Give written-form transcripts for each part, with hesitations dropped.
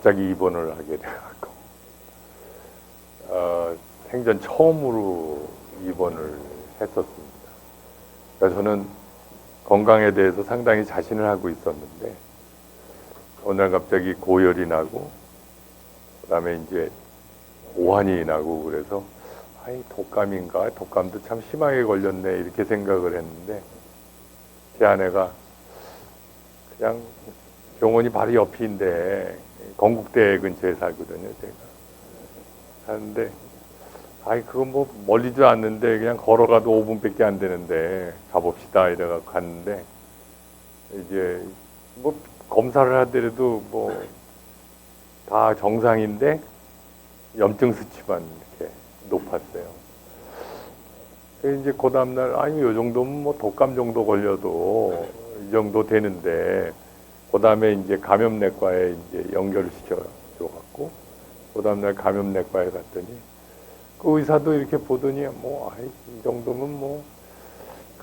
갑자기 입원을 하게 돼갖고 생전 처음으로 입원을 했었습니다. 그러니까 저는 건강에 대해서 상당히 자신을 하고 있었는데 어느 날 갑자기 고열이 나고 그다음에 이제 오한이 나고 그래서 아이 독감인가? 독감도 참 심하게 걸렸네 이렇게 생각을 했는데 제 아내가 그냥 병원이 바로 옆인데 건국대 근처에 살거든요 제가. 사는데 아이 그건 뭐 멀리도 않는데 그냥 걸어가도 5분밖에 안 되는데 가봅시다 이래가 갔는데 이제 뭐 검사를 하더라도 뭐 다 정상인데 염증 수치만 이렇게 높았어요. 이제 그 다음날 아니 요 정도면 뭐 독감 정도 걸려도 이 정도 되는데 그 다음에 이제 감염내과에 이제 연결을 시켜줘갖고 그 다음날 감염내과에 갔더니 그 의사도 이렇게 보더니 뭐 아이 이 정도면 뭐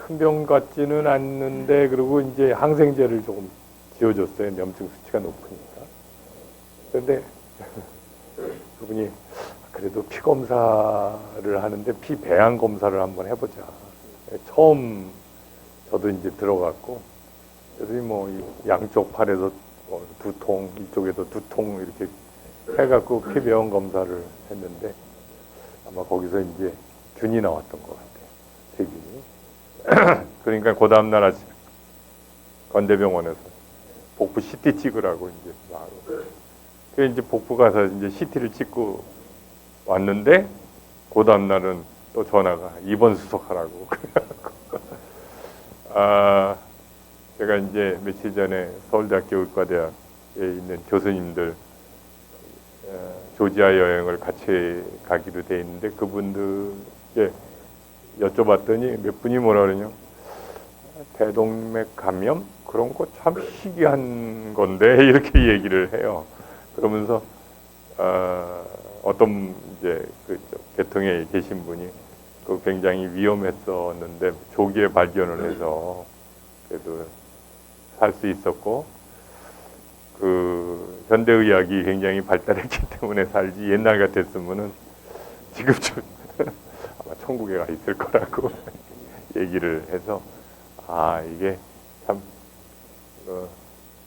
큰 병 같지는 않는데 그리고 이제 항생제를 조금 지어줬어요. 염증 수치가 높으니까. 그런데 그분이 그래도 피 검사를 하는데 피 배양 검사를 한번 해보자. 처음 저도 이제 들어갔고 그래서 뭐 양쪽 팔에서 뭐 2통 이쪽에도 2통 이렇게 해갖고 피 배양 검사를 했는데 아마 거기서 이제 균이 나왔던 것 같아요. 세균이. 그러니까 그 다음날 아침 건대병원에서 복부 CT 찍으라고 이제 바로. 그래서 이제 복부 가서 이제 CT를 찍고 왔는데 그 다음날은 또 전화가 입원 수속하라고. 아, 제가 이제 며칠 전에 서울대학교 의과대학에 있는 교수님들 조지아 여행을 같이 가기로 돼 있는데 그분들께 여쭤봤더니 몇 분이 뭐라 그러냐 대동맥 감염 그런 거 참 희귀한 건데 이렇게 얘기를 해요. 그러면서 어떤 이제 그 계통에 계신 분이 그 굉장히 위험했었는데 조기에 발견을 해서 그래도 살 수 있었고 그 현대의학이 굉장히 발달했기 때문에 살지 옛날 같았으면은 지금쯤 아마 천국에 가 있을 거라고 얘기를 해서 아 이게 참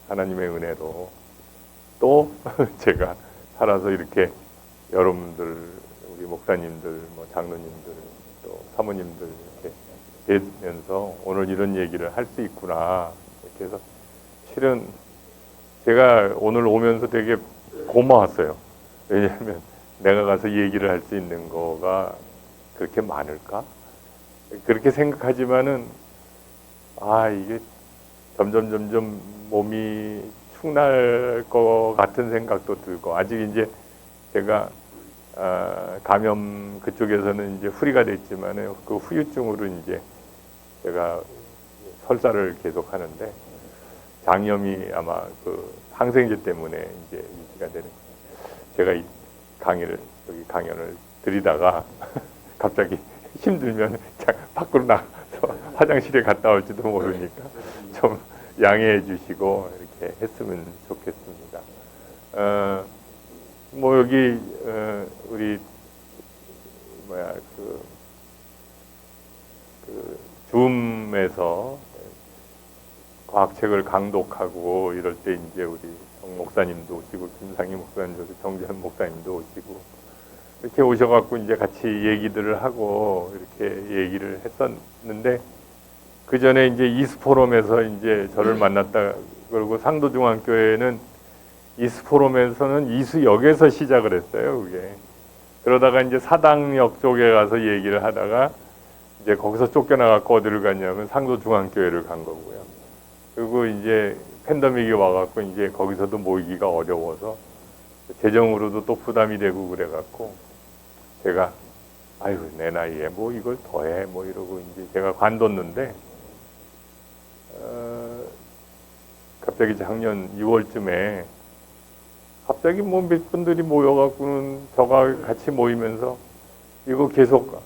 하나님의 은혜로 또 제가 살아서 이렇게 여러분들 우리 목사님들 뭐 장로님들 또 사모님들 이렇게 뵈면서 오늘 이런 얘기를 할 수 있구나 이렇게 해서 실은 제가 오늘 오면서 되게 고마웠어요. 왜냐하면 내가 가서 얘기를 할 수 있는 거가 그렇게 많을까? 그렇게 생각하지만은 아 이게 점점 몸이 축날 것 같은 생각도 들고 아직 이제 제가 감염 그쪽에서는 이제 후리가 됐지만은 그 후유증으로 이제 제가 설사를 계속 하는데 장염이 아마 그 항생제 때문에 이제 유지가 되는 제가 이 여기 강연을 드리다가 갑자기 힘들면 밖으로 나가서 화장실에 갔다 올지도 모르니까 좀 양해해 주시고 이렇게 했으면 좋겠습니다. 뭐 여기 우리 그 줌에서 과학책을 강독하고 이럴 때 이제 우리 정 목사님도 오시고 김상희 목사님도 오시고 정재현 목사님도 오시고 이렇게 오셔갖고 이제 같이 얘기들을 하고 이렇게 얘기를 했었는데 그 전에 이제 이스포럼에서 이제 저를 만났다 그리고 상도중앙교회는 이스포럼에서는 이수역에서 시작을 했어요. 그게 그러다가 이제 사당역 쪽에 가서 얘기를 하다가 이제 거기서 쫓겨나갖고 어디를 갔냐면 상도중앙교회를 간 거고요. 그리고 이제 팬데믹이 와갖고 이제 거기서도 모이기가 어려워서 재정으로도 또 부담이 되고 그래갖고 제가 아유 내 나이에 뭐 이걸 더해 뭐 이러고 이제 제가 관뒀는데 갑자기 작년 6월쯤에 갑자기 뭐 몇 분들이 모여갖고는 저가 같이 모이면서 이거 계속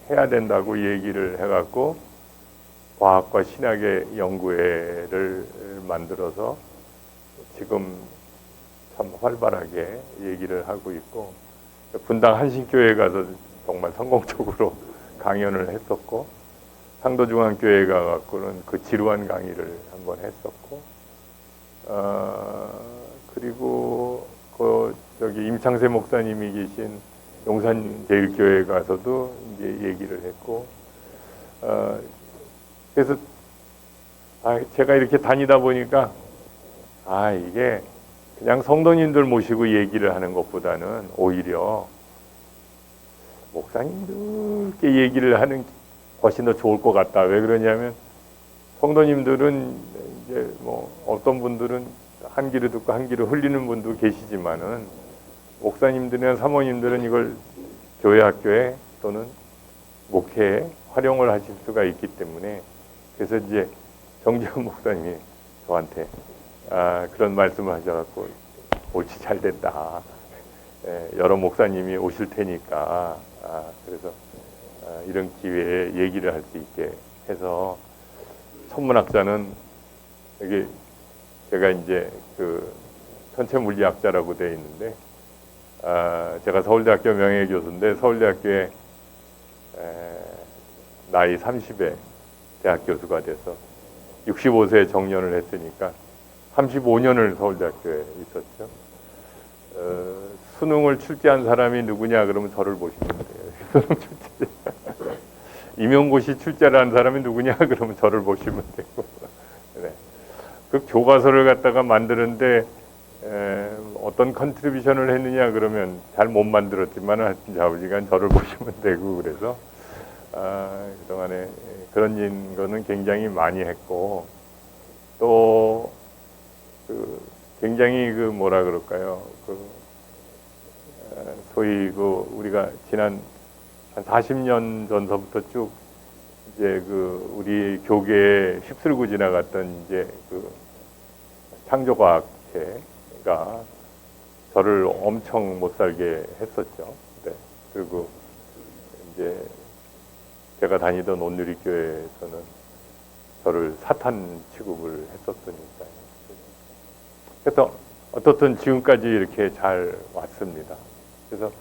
해야 된다고 얘기를 해갖고 과학과 신학의 연구회를 만들어서 지금 참 활발하게 얘기를 하고 있고, 분당 한신교회에 가서 정말 성공적으로 강연을 했었고, 상도중앙교회에 가갖고는 그 지루한 강의를 한번 했었고, 그리고 저기 임창세 목사님이 계신 용산제일교회에 가서도 이제 얘기를 했고, 그래서 제가 이렇게 다니다 보니까 이게 그냥 성도님들 모시고 얘기를 하는 것보다는 오히려 목사님들께 얘기를 하는 것이 더 좋을 것 같다. 왜 그러냐면 성도님들은 이제 뭐 어떤 분들은 한 귀로 듣고 한 귀로 흘리는 분도 계시지만은 목사님들이나 사모님들은 이걸 교회 학교에 또는 목회에 활용을 하실 수가 있기 때문에, 그래서 이제 정재훈 목사님이 저한테 그런 말씀을 하셔갖고 옳지 잘 됐다. 여러 목사님이 오실 테니까 그래서 이런 기회에 얘기를 할 수 있게 해서, 천문학자는 여기 제가 이제 그 천체 물리학자라고 되어 있는데, 제가 서울대학교 명예교수인데 서울대학교에 나이 30에 대학 교수가 돼서 65세에 정년을 했으니까 35년을 서울대학교에 있었죠. 수능을 출제한 사람이 누구냐 그러면 저를 보시면 돼요. 수능 출제. 임용고시 출제를 한 사람이 누구냐 그러면 저를 보시면 되고. 네. 그 교과서를 갖다가 만드는데 어떤 컨트리뷰션을 했느냐 그러면 잘 못 만들었지만 하여튼 좌우지간 저를 보시면 되고, 그래서 그동안에 그런 거는 굉장히 많이 했고, 또 굉장히 뭐라 그럴까요, 소위 우리가 지난 한 40년 전서부터 쭉 이제 우리 교계에 휩쓸고 지나갔던 이제 창조과학회가 저를 엄청 못 살게 했었죠. 네. 그리고 이제 제가 다니던 온누리교회에서는 저를 사탄 취급을 했었으니까요. 그래서 어떻든 지금까지 이렇게 잘 왔습니다. 그래서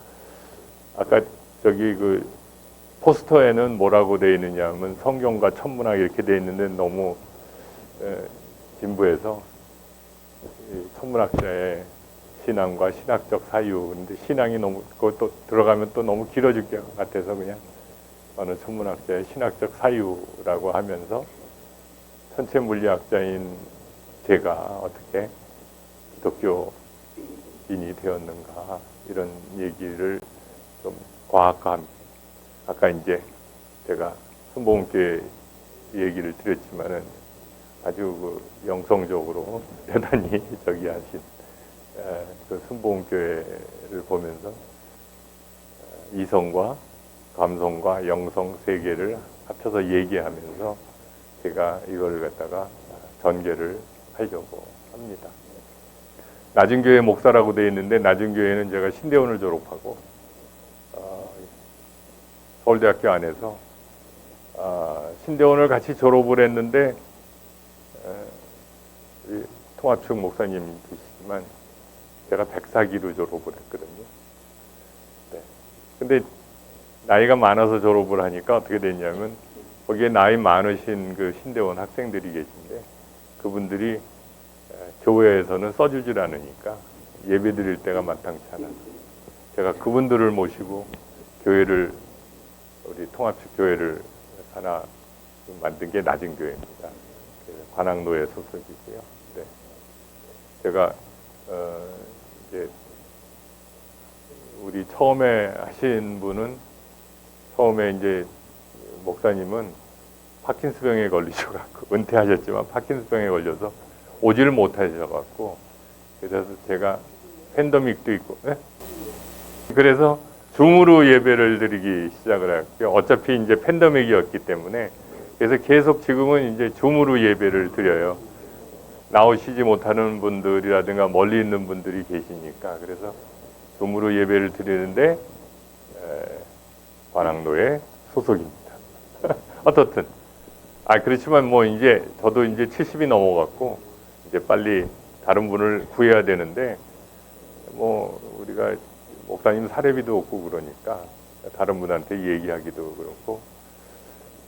아까 저기 포스터에는 뭐라고 되어 있느냐 하면 성경과 천문학 이렇게 되어 있는데, 너무 진부해서 천문학자의 신앙과 신학적 사유, 근데 신앙이 너무 그것도 들어가면 또 너무 길어질 것 같아서 그냥 어느 천문학자의 신학적 사유라고 하면서 천체 물리학자인 제가 어떻게 기독교인이 되었는가, 이런 얘기를 좀 과학과 함께, 아까 이제 제가 순복음교회 얘기를 드렸지만은 아주 영성적으로 대단히 저기 하신 순복음교회를 보면서 이성과 감성과 영성 세 개를 합쳐서 얘기하면서 제가 이걸 갖다가 전개를 하려고 합니다. 낮은교회 목사라고 되어 있는데, 낮은교회는 제가 신대원을 졸업하고 서울대학교 안에서 신대원을 같이 졸업을 했는데, 통합측 목사님 계시지만 제가 백사기로 졸업을 했거든요. 네. 근데 나이가 많아서 졸업을 하니까 어떻게 됐냐면, 거기에 나이 많으신 신대원 학생들이 계신데, 그분들이 교회에서는 써주질 않으니까 예배 드릴 때가 마땅치 않아서 제가 그분들을 모시고 우리 통합측 교회를 하나 만든 게 낮은 교회입니다. 관악노예 소속이고요. 네. 제가 이제 우리 처음에 하신 분은, 처음에 이제 목사님은 파킨스병에 걸리셔갖고 은퇴하셨지만 파킨스병에 걸려서 오지를 못하셔갖고, 그래서 제가 팬데믹도 있고, 네? 그래서 줌으로 예배를 드리기 시작을 했고요. 어차피 이제 팬데믹이었기 때문에, 그래서 계속 지금은 이제 줌으로 예배를 드려요. 나오시지 못하는 분들이라든가 멀리 있는 분들이 계시니까, 그래서 줌으로 예배를 드리는데 관악노예 소속입니다. 어떻든 그렇지만 뭐 이제 저도 이제 70이 넘어갔고 이제 빨리 다른 분을 구해야 되는데, 뭐 우리가 목사님 사례비도 없고 그러니까 다른 분한테 얘기하기도 그렇고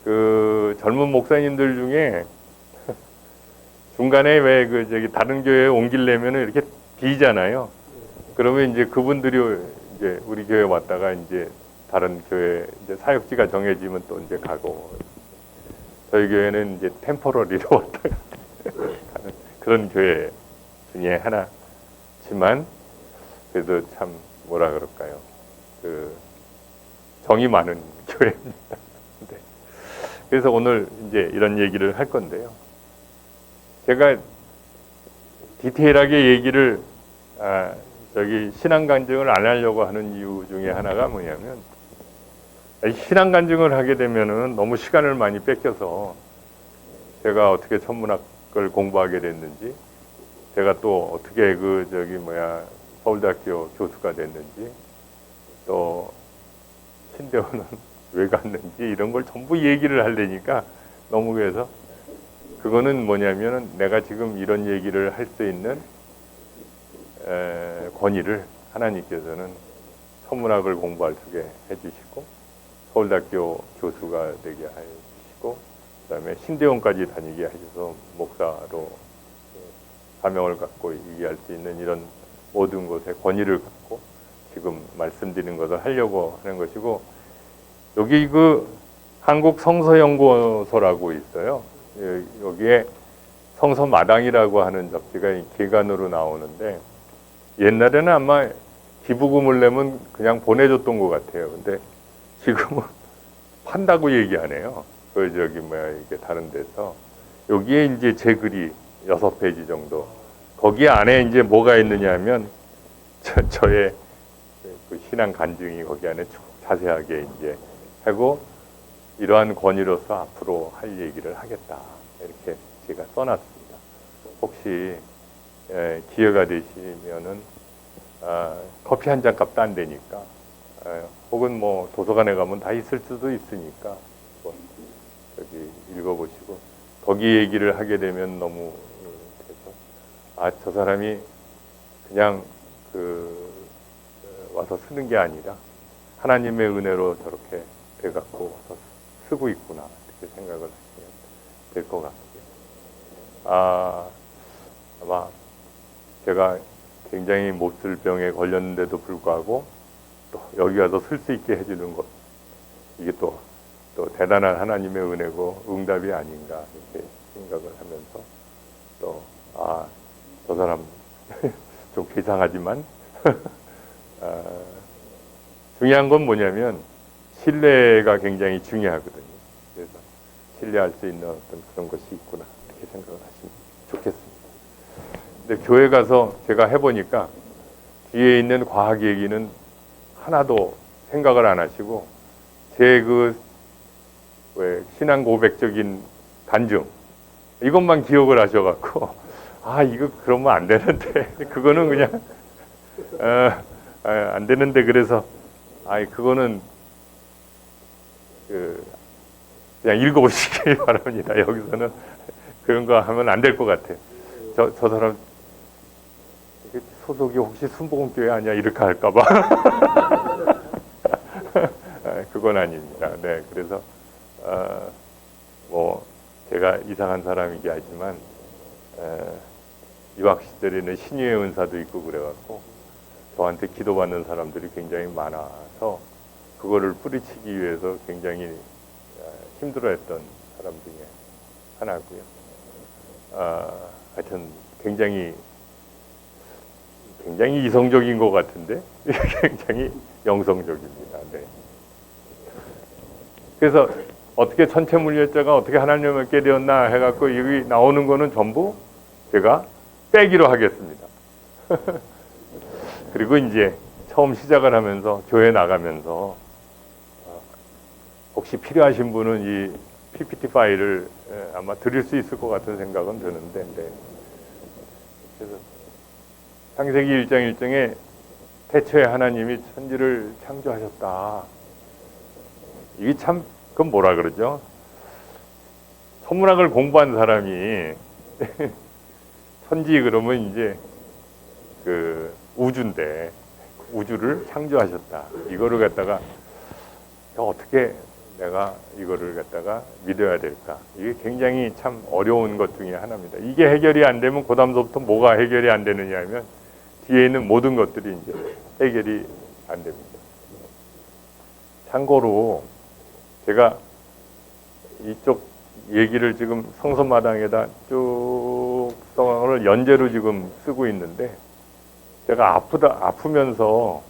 그 젊은 목사님들 중에 중간에 왜 그 저기 다른 교회에 옮기려면은 이렇게 비잖아요. 그러면 이제 그분들이 이제 우리 교회 왔다가 이제 다른 교회 이제 사역지가 정해지면 또 이제 가고 저희 교회는 이제 템포러리로 왔다가 가는 그런 교회 중에 하나지만 그래도 참 뭐라 그럴까요? 그 정이 많은 교회입니다. 네. 그래서 오늘 이제 이런 얘기를 할 건데요. 제가 디테일하게 얘기를 저기 신앙 간증을 안 하려고 하는 이유 중에 하나가 뭐냐면 신앙 간증을 하게 되면은 너무 시간을 많이 뺏겨서 제가 어떻게 천문학을 공부하게 됐는지, 제가 또 어떻게 그 저기 뭐야 서울대학교 교수가 됐는지, 또 신대원은 왜 갔는지 이런 걸 전부 얘기를 하려니까 너무 그래서 그거는 뭐냐면은 내가 지금 이런 얘기를 할 수 있는 권위를 하나님께서는 천문학을 공부할 수 있게 해주시고 서울대학교 교수가 되게 하시고 그다음에 신대원까지 다니게 하셔서 목사로 사명을 갖고 얘기할 수 있는 이런 모든 것에 권위를 갖고 지금 말씀드리는 것을 하려고 하는 것이고 여기 그 한국성서연구소라고 있어요. 여기에 성서마당이라고 하는 잡지가 개간으로 나오는데 옛날에는 아마 기부금을 내면 그냥 보내줬던 것 같아요. 근데 지금은 판다고 얘기하네요. 그 저기 뭐야 이게 다른 데서 여기에 이제 제 글이 6페이지 정도. 거기 안에 이제 뭐가 있느냐면 저의 그 신앙 간증이 거기 안에 쭉 자세하게 이제 하고 이러한 권위로서 앞으로 할 얘기를 하겠다 이렇게 제가 써놨습니다. 혹시 기회가 되시면은 커피 한 잔 값도 안 되니까 혹은 뭐 도서관에 가면 다 있을 수도 있으니까 저기 읽어보시고 거기 얘기를 하게 되면 너무 그래서 저 사람이 그냥 그 와서 쓰는 게 아니라 하나님의 은혜로 저렇게 돼갖고 와서 쓰고 있구나 이렇게 생각을 하시면 될 것 같고요. 아마 제가 굉장히 몹쓸 병에 걸렸는데도 불구하고 또 여기 와서 쓸 수 있게 해주는 것 이게 또 대단한 하나님의 은혜고 응답이 아닌가 이렇게 생각을 하면서 또 저 사람 좀 괴상하지만 중요한 건 뭐냐면 신뢰가 굉장히 중요하거든요. 그래서 신뢰할 수 있는 어떤 그런 것이 있구나 이렇게 생각을 하시면 좋겠습니다. 근데 교회 가서 제가 해보니까 뒤에 있는 과학 얘기는 하나도 생각을 안 하시고 제 그 신앙 고백적인 간증 이것만 기억을 하셔갖고 이거 그러면 안 되는데 그거는 그냥 안 되는데 그래서 그거는 그냥 읽어보시기 바랍니다. 여기서는 그런 거 하면 안 될 것 같아요. 저 사람 소속이 혹시 순복음교회 아니야 이렇게 할까봐 그건 아닙니다. 네, 그래서 뭐 제가 이상한 사람이긴 하지만 유학 시절에는 신유의 은사도 있고 그래갖고 저한테 기도받는 사람들이 굉장히 많아서 그거를 뿌리치기 위해서 굉장히 힘들어했던 사람 중에 하나고요. 하여튼 굉장히 이성적인 것 같은데 굉장히 영성적입니다. 네. 그래서 어떻게 천체물리학자가 어떻게 하나님을 알게 되었나 해갖고 여기 나오는 거는 전부 제가 빼기로 하겠습니다. 그리고 이제 처음 시작을 하면서 교회 나가면서 혹시 필요하신 분은 이 PPT 파일을 아마 드릴 수 있을 것 같은 생각은 드는데 그래서 창세기 1장 1장에 태초에 하나님이 천지를 창조하셨다. 이게 참 그건 뭐라 그러죠? 천문학을 공부한 사람이 천지 그러면 이제 그 우주인데 우주를 창조하셨다. 이거를 갖다가 어떻게 내가 이거를 갖다가 믿어야 될까? 이게 굉장히 참 어려운 것 중에 하나입니다. 이게 해결이 안 되면 그다음부터 뭐가 해결이 안 되느냐 하면 뒤에 있는 모든 것들이 이제 해결이 안 됩니다. 참고로 제가 이쪽 얘기를 지금 성서마당에다 쭉 성경을 연재로 지금 쓰고 있는데 제가 아프면서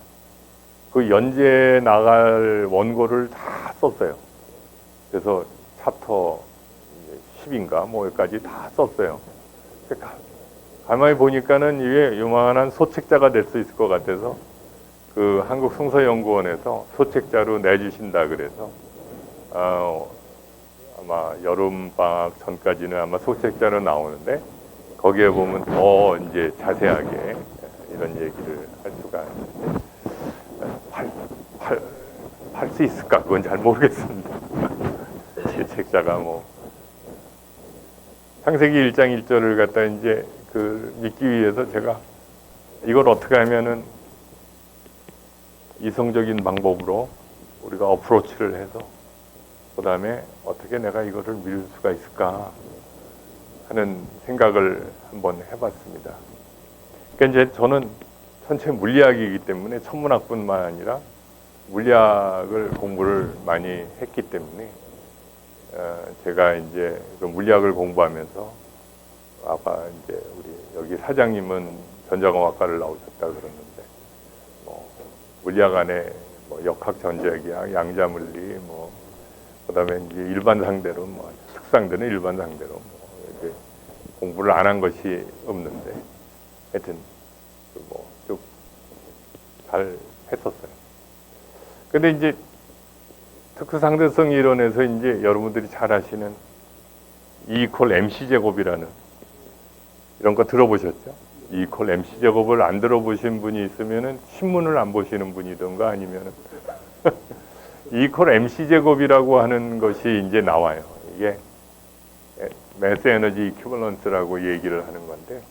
그 연재 나갈 원고를 다 썼어요. 그래서 챕터 10인가 뭐까지 다 썼어요. 가만히 보니까는 이게 요만한 소책자가 될 수 있을 것 같아서 그 한국성서연구원에서 소책자로 내주신다 그래서 아마 여름방학 전까지는 아마 소책자로 나오는데 거기에 보면 더 이제 자세하게 이런 얘기를 할 수가 있는데 팔 수 있을까? 그건 잘 모르겠습니다. 제 책자가 뭐 창세기 1장 1절을 갖다 이제 그 믿기 위해서 제가 이걸 어떻게 하면은 이성적인 방법으로 우리가 어프로치를 해서 그 다음에 어떻게 내가 이거를 미룰 수가 있을까 하는 생각을 한번 해봤습니다. 그러니까 이제 저는 전체 물리학이기 때문에 천문학뿐만 아니라 물리학을 공부를 많이 했기 때문에 제가 이제 그 물리학을 공부하면서 아까 이제 우리 여기 사장님은 전자공학과를 나오셨다 그러는데 뭐 물리학 안에 뭐 역학 전자기학, 양자물리 뭐 그다음에 이제 일반 상대로 뭐 특상들은 일반 상대로 뭐 이렇게 공부를 안 한 것이 없는데 하여튼 뭐 쭉 잘 했었어요. 근데 이제 특수상대성 이론에서 이제 여러분들이 잘 아시는 E 이퀄 MC 제곱이라는 이런 거 들어보셨죠? E 이퀄 MC 제곱을 안 들어보신 분이 있으면은 신문을 안 보시는 분이든가 아니면은 E 이퀄 MC 제곱이라고 하는 것이 이제 나와요. 이게 매스 에너지 이퀴벌런스라고 얘기를 하는 건데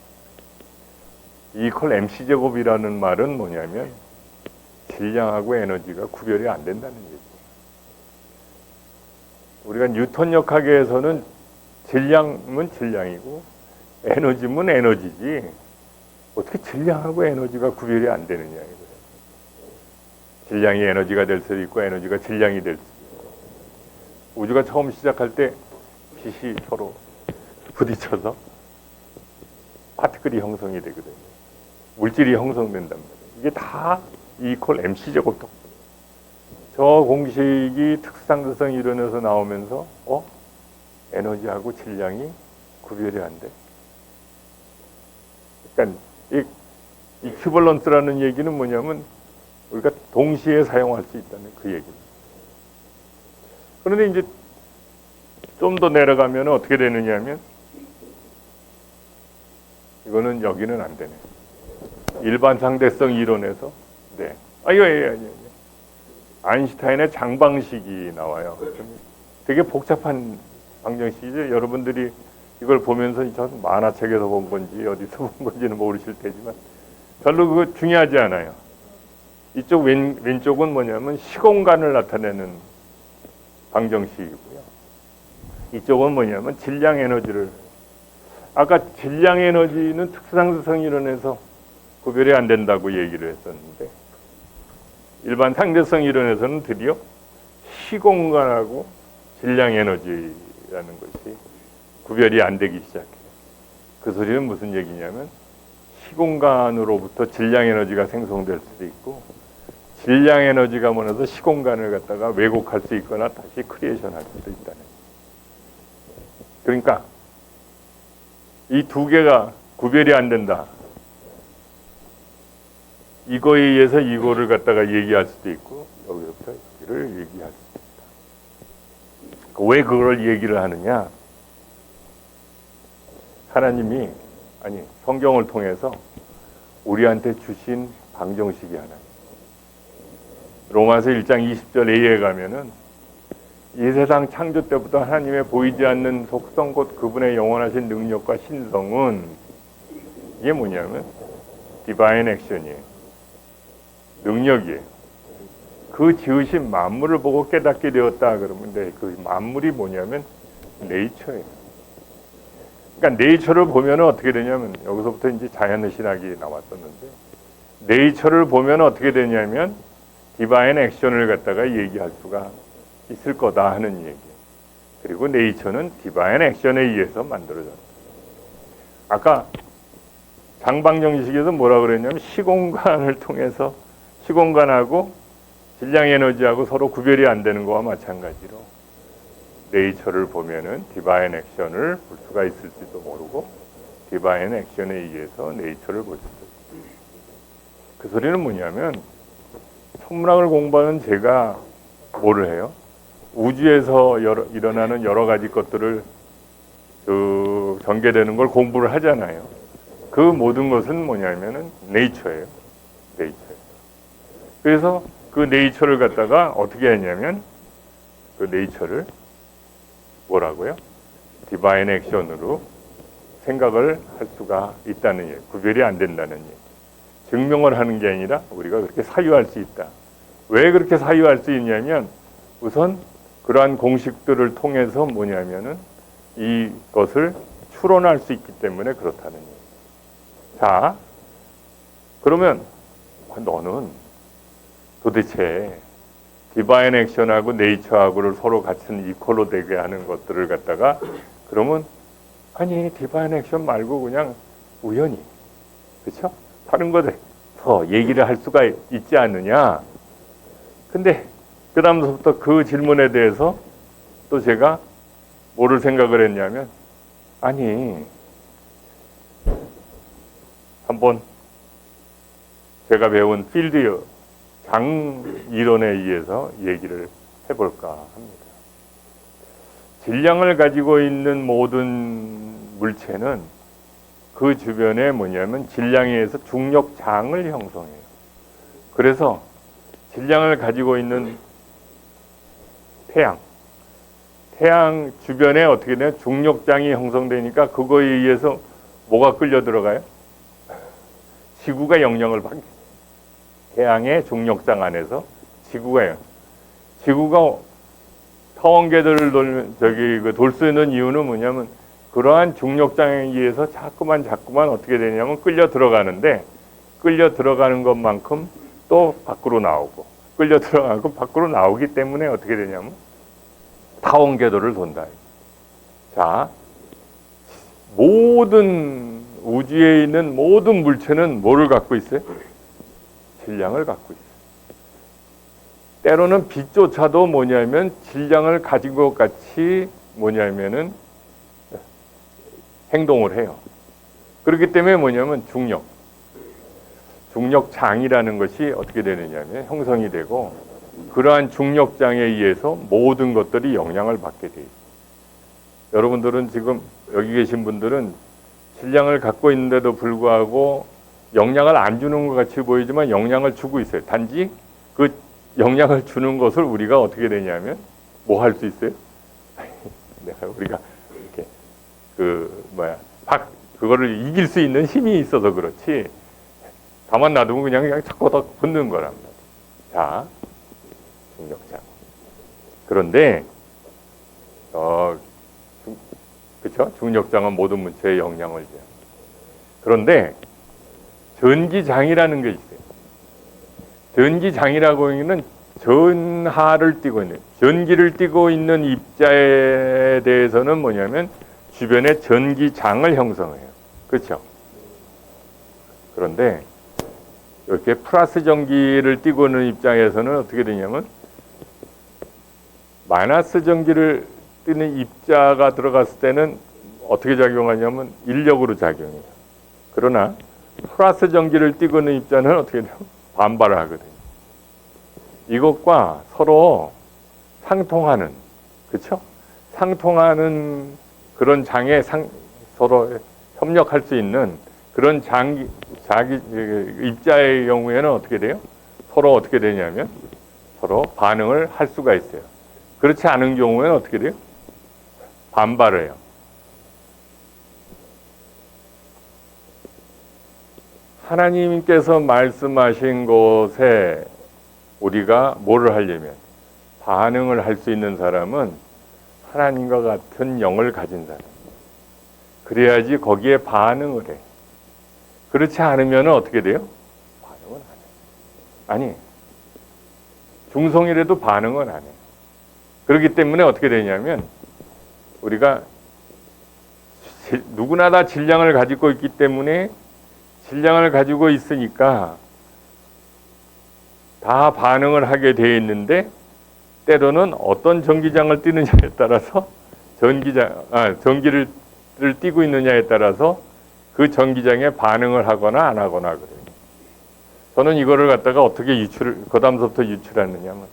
E 이퀄 MC 제곱이라는 말은 뭐냐면 질량하고 에너지가 구별이 안 된다는 얘기예요. 우리가 뉴턴 역학에서는 질량은 질량이고 에너지면 에너지지 어떻게 질량하고 에너지가 구별이 안 되느냐 이거예요. 질량이 에너지가 될 수도 있고 에너지가 질량이 될 수도 있고 우주가 처음 시작할 때 빛이 서로 부딪혀서 파티클이 형성이 되거든요. 물질이 형성된단 말이에요. 이게 다 E 이퀄 MC 제곱 덕분. 저 공식이 특수상대성 이론에서 나오면서 에너지하고 질량이 구별이 안 돼. 그러니까 이 이퀴벌런스라는 얘기는 뭐냐면 우리가 동시에 사용할 수 있다는 그 얘기입니다. 그런데 이제 좀 더 내려가면 어떻게 되느냐면 이거는 여기는 안 되네. 일반 상대성 이론에서 네. 이거 아인슈타인의 장방식이 나와요. 되게 복잡한 방정식이죠. 여러분들이 이걸 보면서 전 만화책에서 본 건지 어디서 본 건지는 모르실 테지만 별로 그거 중요하지 않아요. 이쪽 왼쪽은 뭐냐면 시공간을 나타내는 방정식이고요. 이쪽은 뭐냐면 질량 에너지를 아까 질량 에너지는 특수상대성 이론에서 구별이 안 된다고 얘기를 했었는데 일반 상대성 이론에서는 드디어 시공간하고 질량 에너지라는 것이 구별이 안 되기 시작해요. 그 소리는 무슨 얘기냐면 시공간으로부터 질량 에너지가 생성될 수도 있고 질량 에너지가 모여서 시공간을 갖다가 왜곡할 수 있거나 다시 크리에이션 할 수도 있다는. 그러니까 이 두 개가 구별이 안 된다. 이거에 의해서 이거를 갖다가 얘기할 수도 있고 여기서부터 여기를 얘기할 수도 있다. 왜 그걸 얘기를 하느냐? 하나님이 성경을 통해서 우리한테 주신 방정식이 하나. 로마서 1장 20절에 가면은 이 세상 창조 때부터 하나님의 보이지 않는 속성 곧 그분의 영원하신 능력과 신성은 이게 뭐냐면 디바인 액션이에요. 능력이에요. 그 지으신 만물을 보고 깨닫게 되었다 그러면 그 만물이 뭐냐면 네이처예요. 그러니까 네이처를 보면 어떻게 되냐면 여기서부터 이제 자연의 신학이 나왔었는데 네이처를 보면 어떻게 되냐면 디바인 액션을 갖다가 얘기할 수가 있을 거다 하는 얘기. 그리고 네이처는 디바인 액션에 의해서 만들어졌다. 아까 장방정식에서 뭐라 그랬냐면 시공간을 통해서 시공간하고 질량 에너지하고 서로 구별이 안 되는 거와 마찬가지로 네이처를 보면은 디바인 액션을 볼 수가 있을지도 모르고 디바인 액션에 의해서 네이처를 볼 수도 있다. 그 소리는 뭐냐면 천문학을 공부하는 제가 뭐를 해요? 우주에서 일어나는 여러 가지 것들을 전개되는 걸 공부를 하잖아요. 그 모든 것은 뭐냐면은 네이처예요. 네이처예요. 그래서 그 네이처를 갖다가 어떻게 했냐면 그 네이처를 뭐라고요? 디바인 액션으로 생각을 할 수가 있다는 얘기, 구별이 안 된다는 얘기. 증명을 하는 게 아니라 우리가 그렇게 사유할 수 있다. 왜 그렇게 사유할 수 있냐면 우선 그러한 공식들을 통해서 뭐냐면은 이것을 추론할 수 있기 때문에 그렇다는 얘기. 자, 그러면 너는 도대체 디바인 액션하고 네이처하고를 서로 같은 이퀄로 되게 하는 것들을 갖다가 그러면 아니 디바인 액션 말고 그냥 우연히 그렇죠? 다른 것에 더 얘기를 할 수가 있지 않느냐. 근데 그 다음부터 그 질문에 대해서 또 제가 뭐를 생각을 했냐면 아니 한번 제가 배운 필드 장 이론에 의해서 얘기를 해볼까 합니다. 질량을 가지고 있는 모든 물체는 그 주변에 뭐냐면 질량에 의해서 중력장을 형성해요. 그래서 질량을 가지고 있는 태양 주변에 어떻게 되냐 중력장이 형성되니까 그거에 의해서 뭐가 끌려 들어가요? 지구가 영향을 받게. 태양의 중력장 안에서 지구가 타원계들을 돌 수 있는 이유는 뭐냐면 그러한 중력장에 의해서 자꾸만 어떻게 되냐면 끌려 들어가는데 끌려 들어가는 것만큼 또 밖으로 나오고 끌려 들어가고 밖으로 나오기 때문에 어떻게 되냐면 타원궤도를 돈다. 자, 모든 우주에 있는 모든 물체는 뭐를 갖고 있어요? 질량을 갖고 있어요. 때로는 빛조차도 뭐냐면 질량을 가진 것 같이 뭐냐면은 행동을 해요. 그렇기 때문에 뭐냐면 중력장이라는 것이 어떻게 되느냐면 형성이 되고 그러한 중력장에 의해서 모든 것들이 영향을 받게 돼요. 여러분들은 지금 여기 계신 분들은 질량을 갖고 있는데도 불구하고 영향을 안 주는 것 같이 보이지만 영향을 주고 있어요. 단지 그 영향을 주는 것을 우리가 어떻게 되냐면 뭐 할 수 있어요? 우리가 이렇게 그거를 이길 수 있는 힘이 있어서 그렇지 가만 놔두면 그냥 자꾸 더 붙는 거란 말이에요. 자, 중력장. 그런데 그렇죠? 중력장은 모든 물체에 영향을 줘요. 그런데 전기장이라는 게 있어요. 전기장이라고 하는 전하를 띠고 있는 전기를 띠고 있는 입자에 대해서는 뭐냐면 주변에 전기장을 형성해요. 그렇죠? 그런데 이렇게 플러스 전기를 띠고 있는 입장에서는 어떻게 되냐면 마이너스 전기를 띠는 입자가 들어갔을 때는 어떻게 작용하냐면 인력으로 작용해요. 그러나 플러스 전기를 띠고 있는 입자는 어떻게 돼요? 반발을 하거든요. 이것과 서로 상통하는, 그렇죠? 상통하는 그런 장에 서로 협력할 수 있는 그런 입자의 경우에는 어떻게 돼요? 서로 어떻게 되냐면 서로 반응을 할 수가 있어요. 그렇지 않은 경우에는 어떻게 돼요? 반발을 해요. 하나님께서 말씀하신 것에 우리가 뭐를 하려면 반응을 할 수 있는 사람은 하나님과 같은 영을 가진 사람. 그래야지 거기에 반응을 해. 그렇지 않으면 어떻게 돼요? 반응은 안 해. 아니, 중성이라도 반응은 안 해. 그렇기 때문에 어떻게 되냐면 우리가 누구나 다 질량을 가지고 있기 때문에 질량을 가지고 있으니까 다 반응을 하게 돼 있는데 때로는 어떤 전기장을 띄느냐에 따라서 전기를 띄고 있느냐에 따라서 그 전기장에 반응을 하거나 안 하거나 그래요. 저는 이거를 갖다가 어떻게 그다음부터 유출하느냐면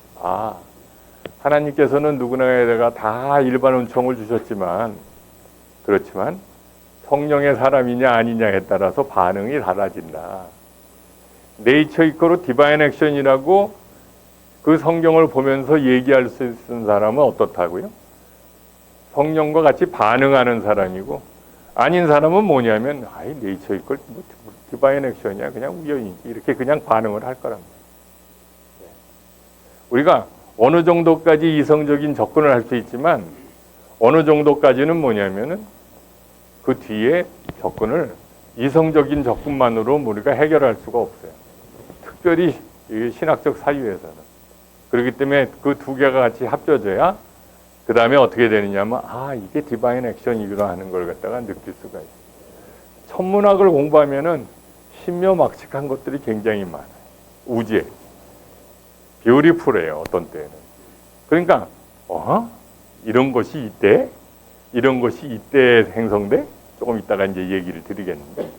하나님께서는 누구나에다가 다 일반 은총을 주셨지만 그렇지만 성령의 사람이냐 아니냐에 따라서 반응이 달라진다. 네이처 이퀄 디바인 액션이라고 그 성경을 보면서 얘기할 수 있는 사람은 어떻다고요? 성령과 같이 반응하는 사람이고 아닌 사람은 뭐냐면 네이처 이퀄 디바인 액션이야 그냥 우연이지 이렇게 그냥 반응을 할 거랍니다. 우리가 어느 정도까지 이성적인 접근을 할 수 있지만 어느 정도까지는 뭐냐면은 그 뒤에 접근을 이성적인 접근만으로 우리가 해결할 수가 없어요. 특별히 신학적 사유에서는. 그렇기 때문에 그 두 개가 같이 합쳐져야 그 다음에 어떻게 되느냐면 이게 디바인 액션이구나 하는 걸 갖다가 느낄 수가 있어요. 천문학을 공부하면은 신묘막측한 것들이 굉장히 많아요. 우주에. 뷰티풀해요. 어떤 때는. 그러니까 이런 것이 이때 이런 것이 이때 생성돼? 조금 이따가 이제 얘기를 드리겠는데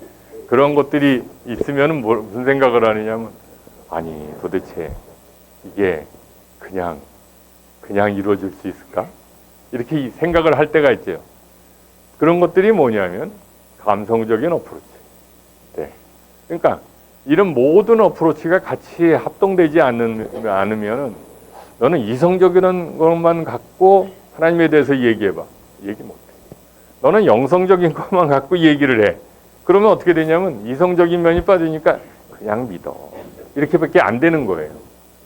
그런 것들이 있으면 무슨 생각을 하느냐면 아니 도대체 이게 그냥 이루어질 수 있을까? 이렇게 생각을 할 때가 있죠. 그런 것들이 뭐냐면 감성적인 어프로치. 네. 그러니까 이런 모든 어프로치가 같이 합동되지 않으면 너는 이성적인 것만 갖고 하나님에 대해서 얘기해봐. 얘기 못해. 너는 영성적인 것만 갖고 얘기를 해. 그러면 어떻게 되냐면 이성적인 면이 빠지니까 그냥 믿어. 이렇게밖에 안 되는 거예요.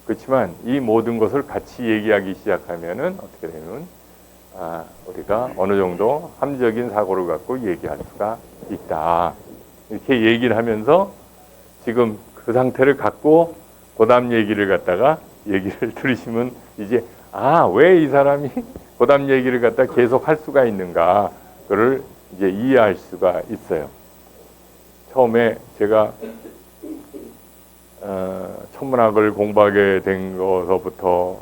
그렇지만 이 모든 것을 같이 얘기하기 시작하면은 어떻게 되면 우리가 어느 정도 합리적인 사고를 갖고 얘기할 수가 있다. 이렇게 얘기를 하면서 지금 그 상태를 갖고 그다음 얘기를 갖다가 얘기를 들으시면 이제 왜 이 사람이 그다음 얘기를 갖다 계속 할 수가 있는가 그를 이제 이해할 수가 있어요. 처음에 제가 천문학을 공부하게 된 것서부터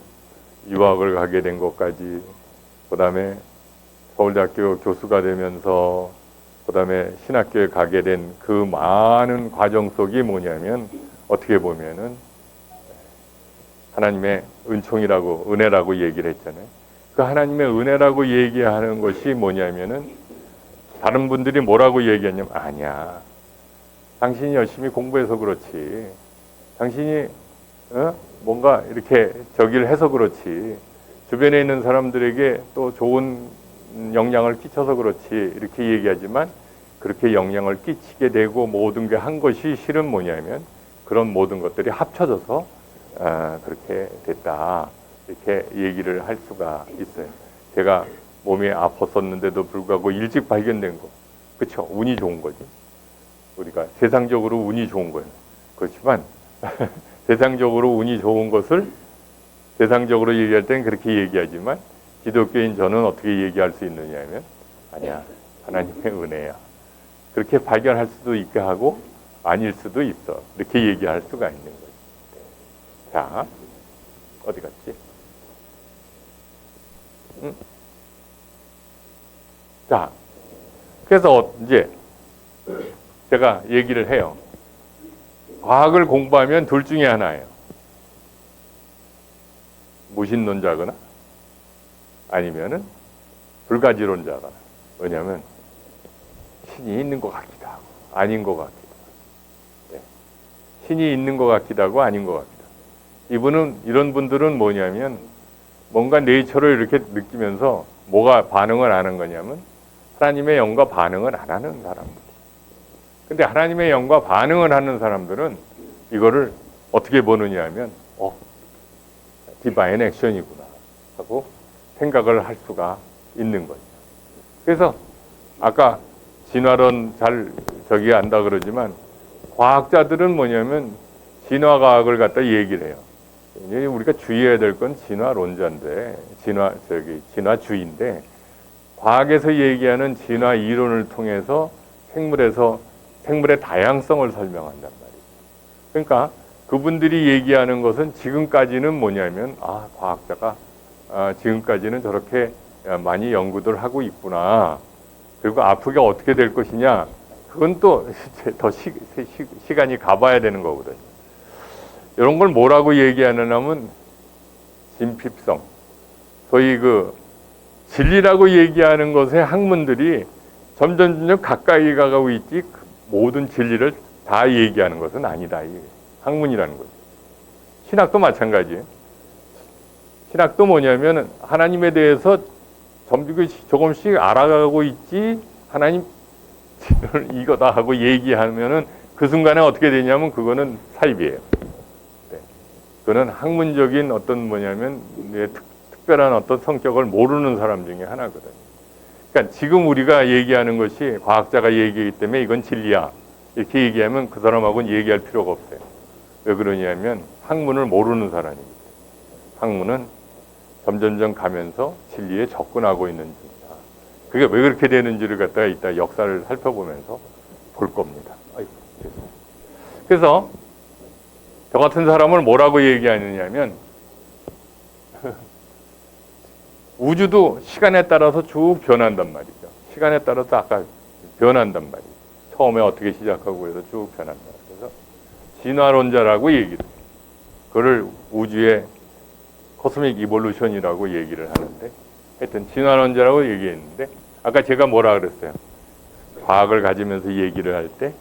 유학을 가게 된 것까지 그다음에 서울대학교 교수가 되면서 그다음에 신학교에 가게 된 그 많은 과정 속이 뭐냐면 어떻게 보면은 하나님의 은혜라고 얘기를 했잖아요. 그 하나님의 은혜라고 얘기하는 것이 뭐냐면은 다른 분들이 뭐라고 얘기했냐면 아니야. 당신이 열심히 공부해서 그렇지. 당신이 뭔가 이렇게 저기를 해서 그렇지. 주변에 있는 사람들에게 또 좋은 영향을 끼쳐서 그렇지. 이렇게 얘기하지만 그렇게 영향을 끼치게 되고 모든 게 한 것이 실은 뭐냐면 그런 모든 것들이 합쳐져서 그렇게 됐다. 이렇게 얘기를 할 수가 있어요. 제가 몸이 아팠었는데도 불구하고 일찍 발견된 거. 그렇죠. 운이 좋은 거지. 우리가 세상적으로 운이 좋은 거예요. 그렇지만 세상적으로 운이 좋은 것을 세상적으로 얘기할 땐 그렇게 얘기하지만 기독교인 저는 어떻게 얘기할 수 있느냐 하면 아니야. 하나님의 은혜야. 그렇게 발견할 수도 있게 하고 아닐 수도 있어. 이렇게 얘기할 수가 있는 거예요. 자, 어디 갔지? 자, 그래서 이제 제가 얘기를 해요. 과학을 공부하면 둘 중에 하나예요. 무신론자거나 아니면은 불가지론자거나. 왜냐하면 신이 있는 것 같기도 하고 아닌 것 같기도 하고. 네. 신이 있는 것 같기도 하고 아닌 것 같기도 하고. 이런 분들은 뭐냐면 뭔가 네이처를 이렇게 느끼면서 뭐가 반응을 안 하는 거냐면 하나님의 영과 반응을 안 하는 사람들. 근데 하나님의 영과 반응을 하는 사람들은 이거를 어떻게 보느냐 하면 디바인 액션이구나 하고 생각을 할 수가 있는 거죠. 그래서 아까 진화론 잘 저기 안다 그러지만 과학자들은 뭐냐면 진화과학을 갖다 얘기를 해요. 우리가 주의해야 될 건 진화론자인데 진화주의인데 과학에서 얘기하는 진화 이론을 통해서 생물의 다양성을 설명한단 말이에요. 그러니까 그분들이 얘기하는 것은 지금까지는 뭐냐면 과학자가 지금까지는 저렇게 많이 연구들 하고 있구나. 그리고 앞으로 어떻게 될 것이냐. 그건 또 더 시간이 가봐야 되는 거거든요. 이런 걸 뭐라고 얘기하느냐면 진핍성. 소위 그 진리라고 얘기하는 것의 학문들이 점점 가까이 가고 있지 모든 진리를 다 얘기하는 것은 아니다. 이게 학문이라는 거죠. 신학도 마찬가지예요. 신학도 뭐냐면 하나님에 대해서 조금씩 알아가고 있지 하나님 이거다 하고 얘기하면은 그 순간에 어떻게 되냐면 그거는 사입이에요. 네. 그거는 학문적인 어떤 뭐냐면 특별한 어떤 성격을 모르는 사람 중에 하나거든요. 그러니까 지금 우리가 얘기하는 것이 과학자가 얘기하기 때문에 이건 진리야. 이렇게 얘기하면 그 사람하고는 얘기할 필요가 없어요. 왜 그러냐면 학문을 모르는 사람입니다. 학문은 점점점 가면서 진리에 접근하고 있는 중이다. 그게 왜 그렇게 되는지를 갖다가 이따 역사를 살펴보면서 볼 겁니다. 그래서 저 같은 사람을 뭐라고 얘기하느냐면 우주도 시간에 따라서 쭉 변한단 말이죠. 시간에 따라서 아까 변한단 말이죠. 처음에 어떻게 시작하고 해서 쭉 변한다. 그래서 진화론자라고 얘기를 해요. 그걸 우주의 코스믹 이볼루션이라고 얘기를 하는데 하여튼 진화론자라고 얘기했는데 아까 제가 뭐라 그랬어요? 과학을 가지면서 얘기를 할 때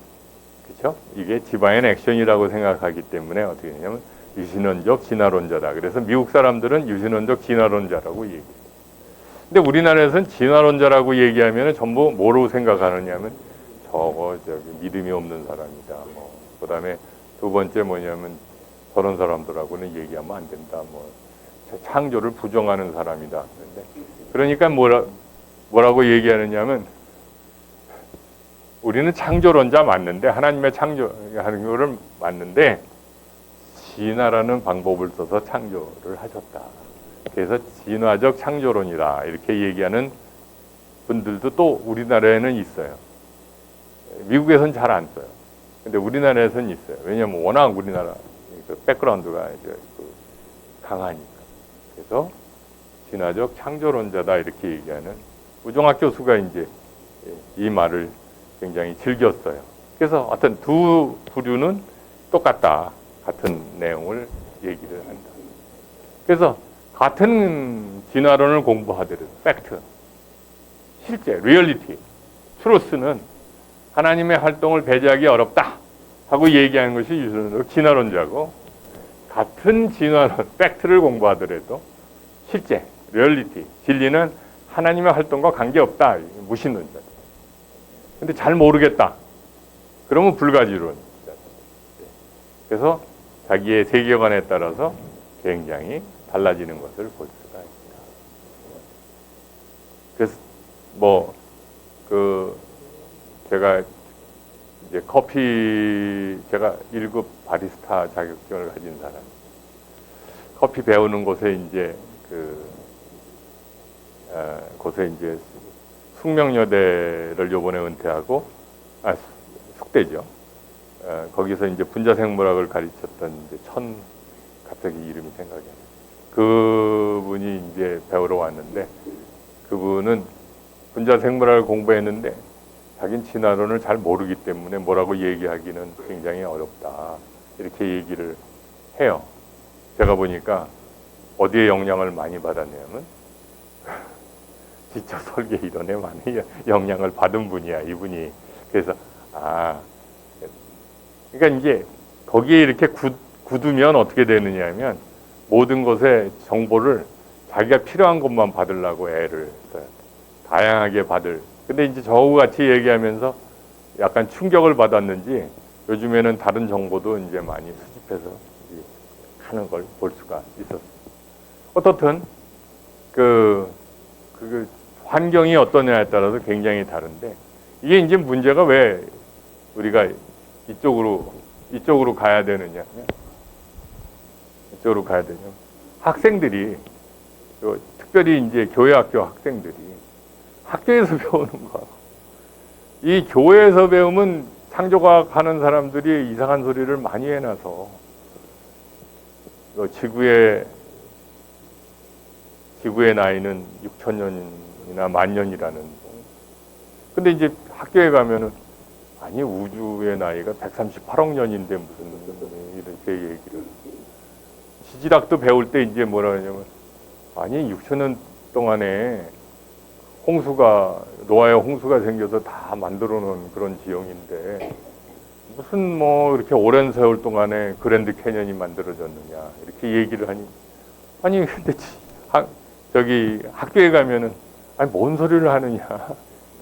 그렇죠? 이게 디바인 액션이라고 생각하기 때문에 어떻게 되냐면 유신론적 진화론자다. 그래서 미국 사람들은 유신론적 진화론자라고 얘기해요. 근데 우리나라에서는 진화론자라고 얘기하면 전부 뭐로 생각하느냐면 저기 믿음이 없는 사람이다. 그다음에 두 번째 뭐냐면 저런 사람들하고는 얘기하면 안 된다. 창조를 부정하는 사람이다. 그러니까 뭐라고 얘기하느냐면 우리는 창조론자 맞는데 하나님의 창조하는 거를 맞는데 진화라는 방법을 써서 창조를 하셨다. 그래서 진화적 창조론이다. 이렇게 얘기하는 분들도 또 우리나라에는 있어요. 미국에서는 잘 안 써요. 근데 우리나라에서는 있어요. 왜냐하면 워낙 우리나라 백그라운드가 이제 강하니까. 그래서 진화적 창조론자다 이렇게 얘기하는 우종학 교수가 이제 이 말을 굉장히 즐겼어요. 그래서 어떤 두 부류는 똑같다. 같은 내용을 얘기를 한다. 그래서 같은 진화론을 공부하더라도 팩트, 실제, 리얼리티, 트루스는 하나님의 활동을 배제하기 어렵다 하고 얘기하는 것이 유신론적 진화론자고 같은 진화론, 팩트를 공부하더라도 실제, 리얼리티, 진리는 하나님의 활동과 관계없다. 무신론자. 근데 잘 모르겠다. 그러면 불가지론. 그래서 자기의 세계관에 따라서 굉장히 달라지는 것을 볼 수가 있다. 그래서 제가 이제 제가 1급 바리스타 자격증을 가진 사람. 커피 배우는 곳에 이제 곳에 이제 숙명여대를 요번에 은퇴하고 숙대죠. 거기서 이제 분자생물학을 가르쳤던 이제 갑자기 이름이 생각이 안 나요. 그분이 이제 배우러 왔는데 그분은 분자생물학을 공부했는데 자기는 진화론을 잘 모르기 때문에 뭐라고 얘기하기는 굉장히 어렵다. 이렇게 얘기를 해요. 제가 보니까 어디에 영향을 많이 받았냐면 지적 설계 이론에 많이 영향을 받은 분이야, 이분이. 그래서 그러니까 이제 거기에 이렇게 굳으면 어떻게 되느냐면 모든 것의 정보를 자기가 필요한 것만 받으려고 애를 써요. 다양하게 받을. 근데 이제 저하고 같이 얘기하면서 약간 충격을 받았는지 요즘에는 다른 정보도 이제 많이 수집해서 하는 걸 볼 수가 있었어요. 어떻든 그 환경이 어떠냐에 따라서 굉장히 다른데 이게 이제 문제가 왜 우리가 이쪽으로 가야 되느냐? 이쪽으로 가야 되냐? 학생들이 특별히 이제 교회학교 학생들이 학교에서 배우는 거. 이 교회에서 배우면 창조과학 하는 사람들이 이상한 소리를 많이 해놔서 지구의 나이는 6천년이나 만년이라는. 근데 이제 학교에 가면은 아니 우주의 나이가 138억 년인데 무슨 이렇게 얘기를. 지질학도 배울 때 이제 뭐라 하냐면 아니 6천년 동안에 노아의 홍수가 생겨서 다 만들어 놓은 그런 지형인데 무슨 뭐 이렇게 오랜 세월 동안에 그랜드 캐년이 만들어졌느냐 이렇게 얘기를 하니 아니 근데 저기 학교에 가면은 아니 뭔 소리를 하느냐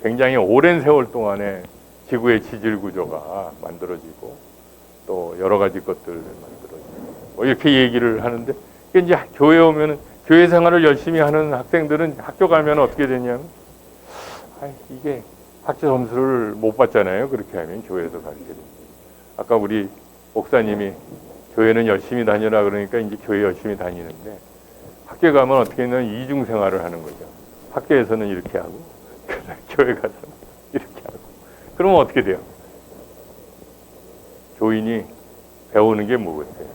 굉장히 오랜 세월 동안에 지구의 지질 구조가 만들어지고 또 여러 가지 것들 만들어지고 뭐 이렇게 얘기를 하는데 이제 교회에 오면은 교회 생활을 열심히 하는 학생들은 학교 가면 어떻게 되냐면 이게 학교 점수를 못 받잖아요. 그렇게 하면 교회에서 가르치는. 아까 우리 목사님이 교회는 열심히 다녀라 그러니까 이제 교회 열심히 다니는데 학교에 가면 어떻게 하면 이중 생활을 하는 거죠. 학교에서는 이렇게 하고 교회 가서는 이렇게 하고. 그러면 어떻게 돼요? 교인이 배우는 게 뭐겠어요?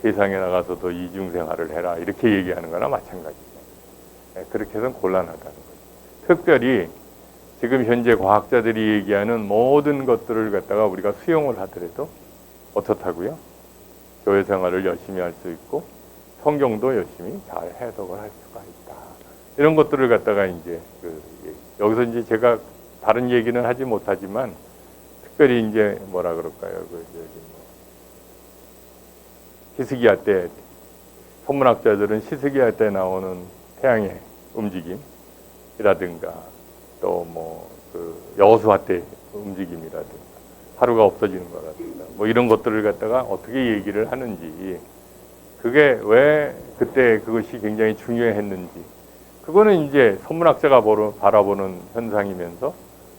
세상에 나가서도 이중 생활을 해라 이렇게 얘기하는 거나 마찬가지죠. 그렇게 해서는 곤란하다는 거죠. 특별히 지금 현재 과학자들이 얘기하는 모든 것들을 갖다가 우리가 수용을 하더라도 어떻다고요? 교회 생활을 열심히 할 수 있고 성경도 열심히 잘 해석을 할 수가 있다. 이런 것들을 갖다가 이제 여기서 이제 제가 다른 얘기는 하지 못하지만 특별히 이제 뭐라 그럴까요? 히스기야 때 천문학자들은 히스기야 때 나오는 태양의 움직임이라든가 또 뭐 여호수아 때 움직임이라든가 하루가 없어지는 거라든가 뭐 이런 것들을 갖다가 어떻게 얘기를 하는지 그게 왜 그때 그것이 굉장히 중요했는지 그거는 이제 천문학자가 바라보는 현상이면서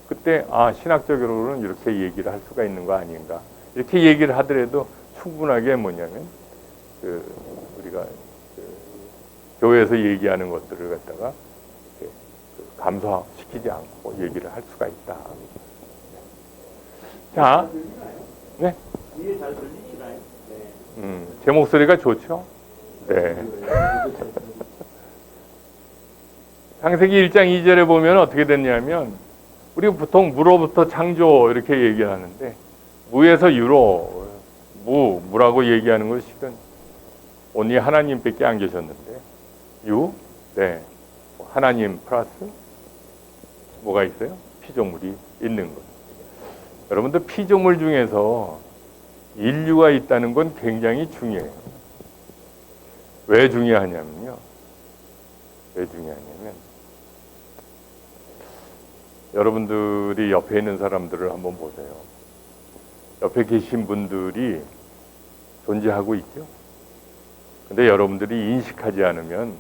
그때 신학적으로는 이렇게 얘기를 할 수가 있는 거 아닌가 이렇게 얘기를 하더라도 충분하게 뭐냐면 우리가 교회에서 얘기하는 것들을 갖다가 감소시키지 않고 얘기를 할 수가 있다. 자, 네. 이해 잘 들리시나요? 네. 제 목소리가 좋죠? 네. 창세기 1장 2절에 보면 어떻게 됐냐면 우리 보통 무로부터 창조 이렇게 얘기를 하는데 무에서 유로 무라고 얘기하는 것이건 오니 하나님밖에 안 계셨는데 네. 하나님 플러스 뭐가 있어요? 피조물이 있는 것. 여러분들 피조물 중에서 인류가 있다는 건 굉장히 중요해요. 왜 중요하냐면요. 여러분들이 옆에 있는 사람들을 한번 보세요. 옆에 계신 분들이 존재하고 있죠. 근데 여러분들이 인식하지 않으면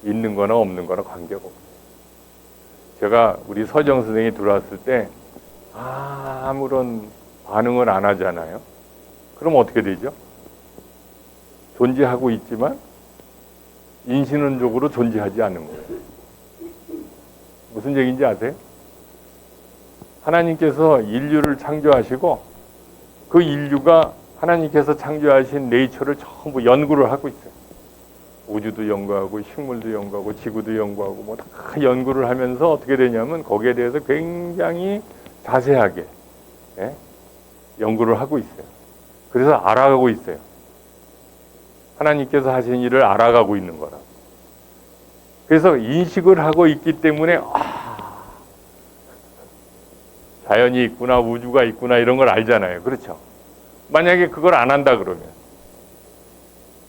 있는 거나 없는 거나 관계가 없어요. 제가 우리 서정 선생이 들어왔을 때 아무런 반응을 안 하잖아요. 그럼 어떻게 되죠? 존재하고 있지만 인신은적으로 존재하지 않는 거예요. 무슨 얘기인지 아세요? 하나님께서 인류를 창조하시고 그 인류가 하나님께서 창조하신 네이처를 전부 연구를 하고 있어요. 우주도 연구하고 식물도 연구하고 지구도 연구하고 뭐 다 연구를 하면서 어떻게 되냐면 거기에 대해서 굉장히 자세하게 연구를 하고 있어요. 그래서 알아가고 있어요. 하나님께서 하신 일을 알아가고 있는 거라. 그래서 인식을 하고 있기 때문에 자연이 있구나 우주가 있구나 이런 걸 알잖아요. 그렇죠? 만약에 그걸 안 한다 그러면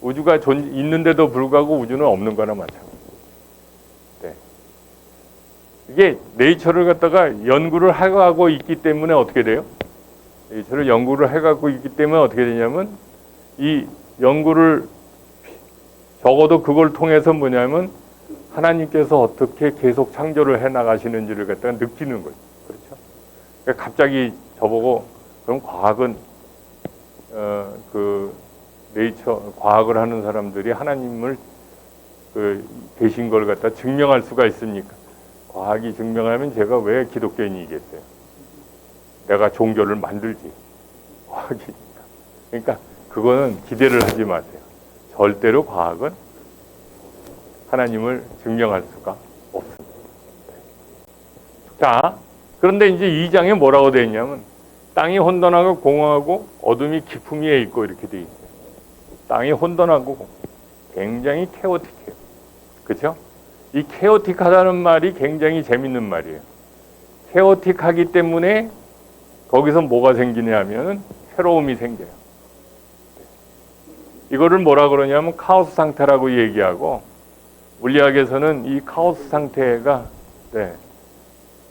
우주가 있는데도 불구하고 우주는 없는 거나 마찬가지예요. 네. 이게 네이처를 갖다가 연구를 하고 있기 때문에 어떻게 돼요? 네이처를 연구를 해가고 있기 때문에 어떻게 되냐면 이 연구를 적어도 그걸 통해서 뭐냐면 하나님께서 어떻게 계속 창조를 해 나가시는지를 갖다가 느끼는 거죠. 그렇죠? 그러니까 갑자기 저보고 그럼 과학은 그 네이처 과학을 하는 사람들이 하나님을 계신 걸 갖다 증명할 수가 있습니까? 과학이 증명하면 제가 왜 기독교인이겠어요? 내가 종교를 만들지. 과학이니까. 그러니까 그거는 기대를 하지 마세요. 절대로 과학은 하나님을 증명할 수가 없습니다. 자, 그런데 이제 2장에 뭐라고 되어 있냐면 땅이 혼돈하고 공허하고 어둠이 깊음 위에 있고 이렇게 되어 있어요. 땅이 혼돈하고 굉장히 케오틱해요. 그렇죠? 이 케오틱하다는 말이 굉장히 재밌는 말이에요. 케오틱하기 때문에 거기서 뭐가 생기냐면 새로움이 생겨요. 이거를 뭐라 그러냐면 카오스 상태라고 얘기하고 물리학에서는 이 카오스 상태가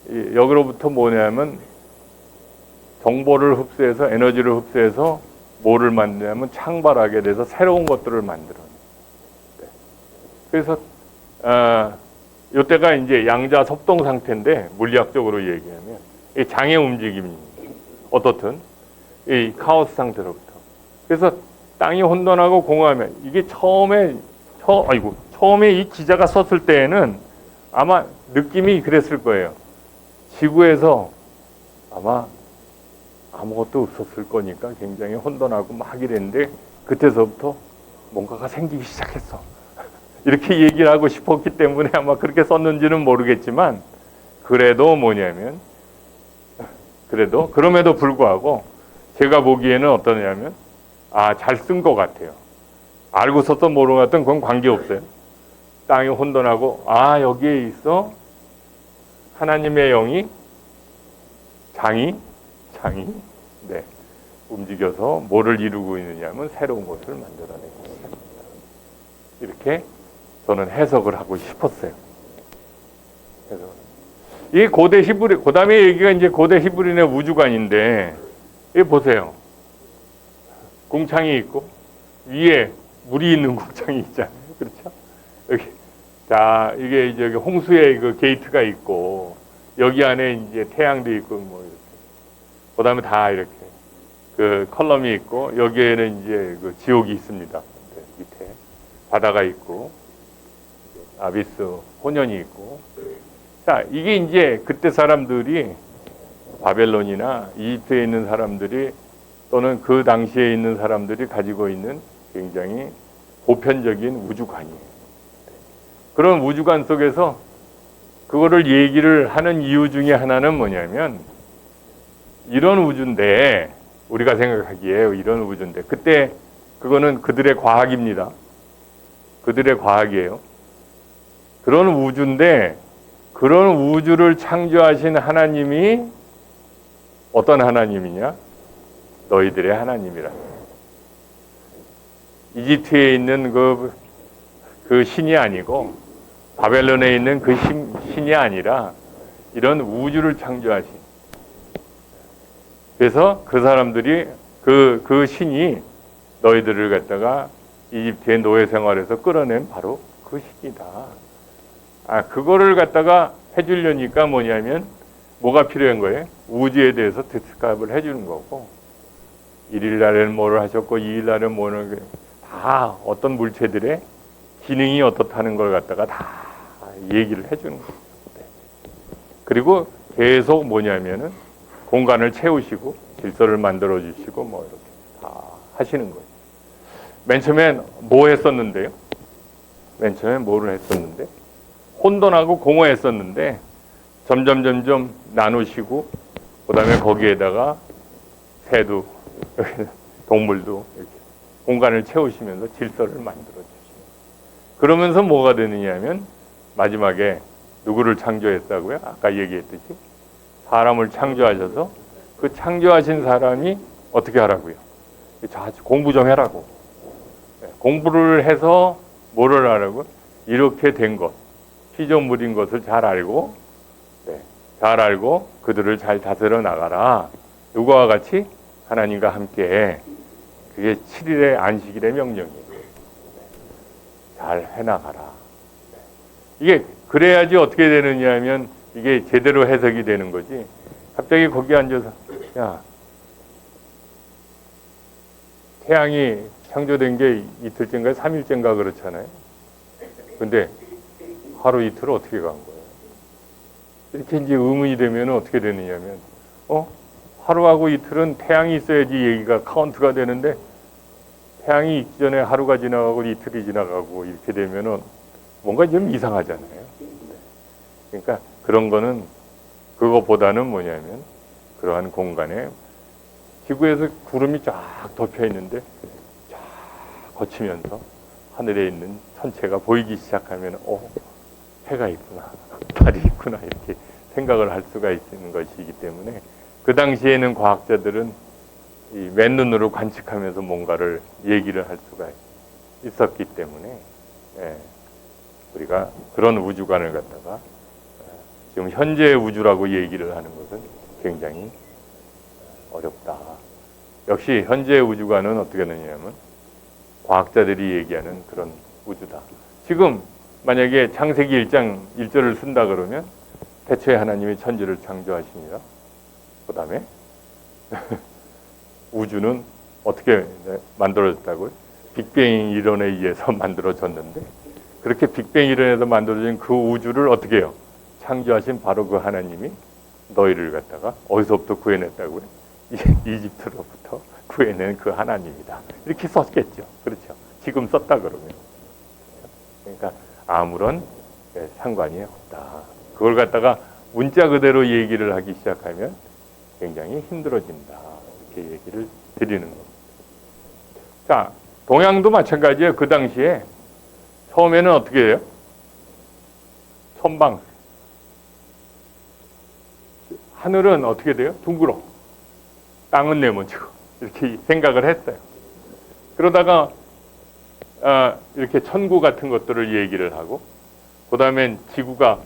여기로부터 뭐냐면 정보를 흡수해서 에너지를 흡수해서 뭐를 만드냐면 창발하게 돼서 새로운 것들을 만들어요. 그래서 이때가 이제 양자 섭동 상태인데 물리학적으로 얘기하면 이 장의 움직임입니다. 어떻든 이 카오스 상태로부터. 그래서 땅이 혼돈하고 공허하면 이게 처음에 이 기자가 썼을 때에는 아마 느낌이 그랬을 거예요. 지구에서 아마 아무것도 없었을 거니까 굉장히 혼돈하고 막 이랬는데 그때서부터 뭔가가 생기기 시작했어. 이렇게 얘기를 하고 싶었기 때문에 아마 그렇게 썼는지는 모르겠지만 그래도 뭐냐면 그럼에도 불구하고 제가 보기에는 어떠냐면 잘 쓴 것 같아요. 알고 썼던 모르고 갔던 그건 관계없어요. 땅이 혼돈하고 여기에 있어 하나님의 영이 장이 움직여서 뭐를 이루고 있느냐면 새로운 것을 만들어내고 있습니다. 이렇게 저는 해석을 하고 싶었어요. 이 고대 히브리, 그 다음에 얘기가 이제 고대 히브리인의 우주관인데, 이 보세요. 궁창이 있고, 위에 물이 있는 궁창이 있잖아요. 그렇죠? 여기, 자, 이게 이제 여기 홍수의 그 게이트가 있고, 여기 안에 이제 태양도 있고, 뭐, 이렇게. 그 다음에 다 이렇게, 그 컬럼이 있고, 여기에는 이제 그 지옥이 있습니다. 밑에. 바다가 있고, 아비스 혼연이 있고. 자, 이게 이제 그때 사람들이 바벨론이나 이집트에 있는 사람들이 또는 그 당시에 있는 사람들이 가지고 있는 굉장히 보편적인 우주관이에요. 그런 우주관 속에서 그거를 얘기를 하는 이유 중에 하나는 뭐냐면 이런 우주인데 우리가 생각하기에 이런 우주인데 그때 그거는 그들의 과학입니다. 그들의 과학이에요. 그런 우주인데 그런 우주를 창조하신 하나님이 어떤 하나님이냐? 너희들의 하나님이라. 이집트에 있는 그 신이 아니고 바벨론에 있는 그 신이 아니라 이런 우주를 창조하신. 그래서 그 사람들이 그 신이 너희들을 갖다가 이집트의 노예 생활에서 끌어낸 바로 그 신이다. 그거를 갖다가 해주려니까 뭐냐면 뭐가 필요한 거예요? 우주에 대해서 디스크라이브를 해주는 거고 1일 날에는 뭐를 하셨고 2일 날에는 뭐를 다 어떤 물체들의 기능이 어떻다는 걸 갖다가 다 얘기를 해주는 거예요. 그리고 계속 뭐냐면은 공간을 채우시고 질서를 만들어 주시고 뭐 이렇게 다 하시는 거예요. 맨 처음엔 뭐 했었는데요? 맨 처음엔 뭐를 했었는데? 혼돈하고 공허했었는데 점점 나누시고 그다음에 거기에다가 새도 동물도 이렇게 공간을 채우시면서 질서를 만들어 주시고 그러면서 뭐가 되느냐면 마지막에 누구를 창조했다고요? 아까 얘기했듯이 사람을 창조하셔서 그 창조하신 사람이 어떻게 하라고요? 공부 좀 해라고. 공부를 해서 뭐를 하라고? 이렇게 된 것, 피조물인 것을 잘 알고 네, 잘 알고 그들을 잘 다스려 나가라. 누구와 같이? 하나님과 함께. 그게 7일의 안식일의 명령이에요. 잘 해나가라. 이게 그래야지 어떻게 되느냐 하면 이게 제대로 해석이 되는 거지. 갑자기 거기 앉아서 야, 태양이 창조된 게 이틀째인가 3일째인가 그렇잖아요. 근데 하루 이틀 어떻게 간 거예요? 이렇게 이제 의문이 되면 어떻게 되느냐면 하루하고 이틀은 태양이 있어야지 얘기가 카운트가 되는데 태양이 있기 전에 하루가 지나가고 이틀이 지나가고 이렇게 되면은 뭔가 좀 이상하잖아요. 그러니까 그런 거는 그거보다는 뭐냐면 그러한 공간에 지구에서 구름이 쫙 덮여 있는데 쫙 거치면서 하늘에 있는 천체가 보이기 시작하면 해가 있구나, 달이 있구나 이렇게 생각을 할 수가 있는 것이기 때문에 그 당시에는 과학자들은 이 맨눈으로 관측하면서 뭔가를 얘기를 할 수가 있었기 때문에 우리가 그런 우주관을 갖다가 지금 현재의 우주라고 얘기를 하는 것은 굉장히 어렵다. 역시 현재의 우주관은 어떻게 되냐면 과학자들이 얘기하는 그런 우주다. 지금 만약에 창세기 1장 1절을 쓴다 그러면 태초에 하나님이 천지를 창조하시니라. 그 다음에 우주는 어떻게 만들어졌다고요? 빅뱅 이론에 의해서 만들어졌는데 그렇게 빅뱅 이론에서 만들어진 그 우주를 어떻게 해요? 창조하신 바로 그 하나님이 너희를 갖다가 어디서부터 구해냈다고요? 이집트로부터 구해낸 그 하나님이다. 이렇게 썼겠죠. 그렇죠. 지금 썼다 그러면. 그러니까 아무런 상관이 없다. 그걸 갖다가 문자 그대로 얘기를 하기 시작하면 굉장히 힘들어진다. 이렇게 얘기를 드리는 겁니다. 자, 동양도 마찬가지예요. 그 당시에 처음에는 어떻게 해요? 천방. 하늘은 어떻게 돼요? 둥글어. 땅은 네모지고. 이렇게 생각을 했어요. 그러다가 이렇게 천구 같은 것들을 얘기를 하고 그 다음엔 지구가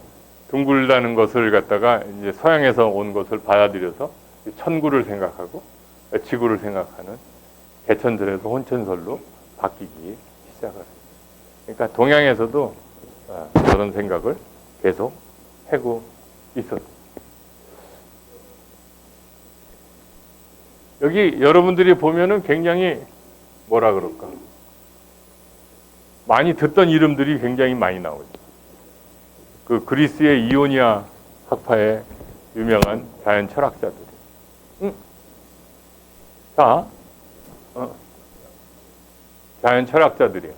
둥글다는 것을 갖다가 이제 서양에서 온 것을 받아들여서 천구를 생각하고 지구를 생각하는 개천설에서 혼천설로 바뀌기 시작을 해요. 그러니까 동양에서도 그런 생각을 계속 하고 있었어요. 여기 여러분들이 보면은 굉장히 뭐라 그럴까? 많이 듣던 이름들이 굉장히 많이 나오죠. 그 그리스의 이오니아 학파의 유명한 자연 철학자들이. 자연 철학자들이에요.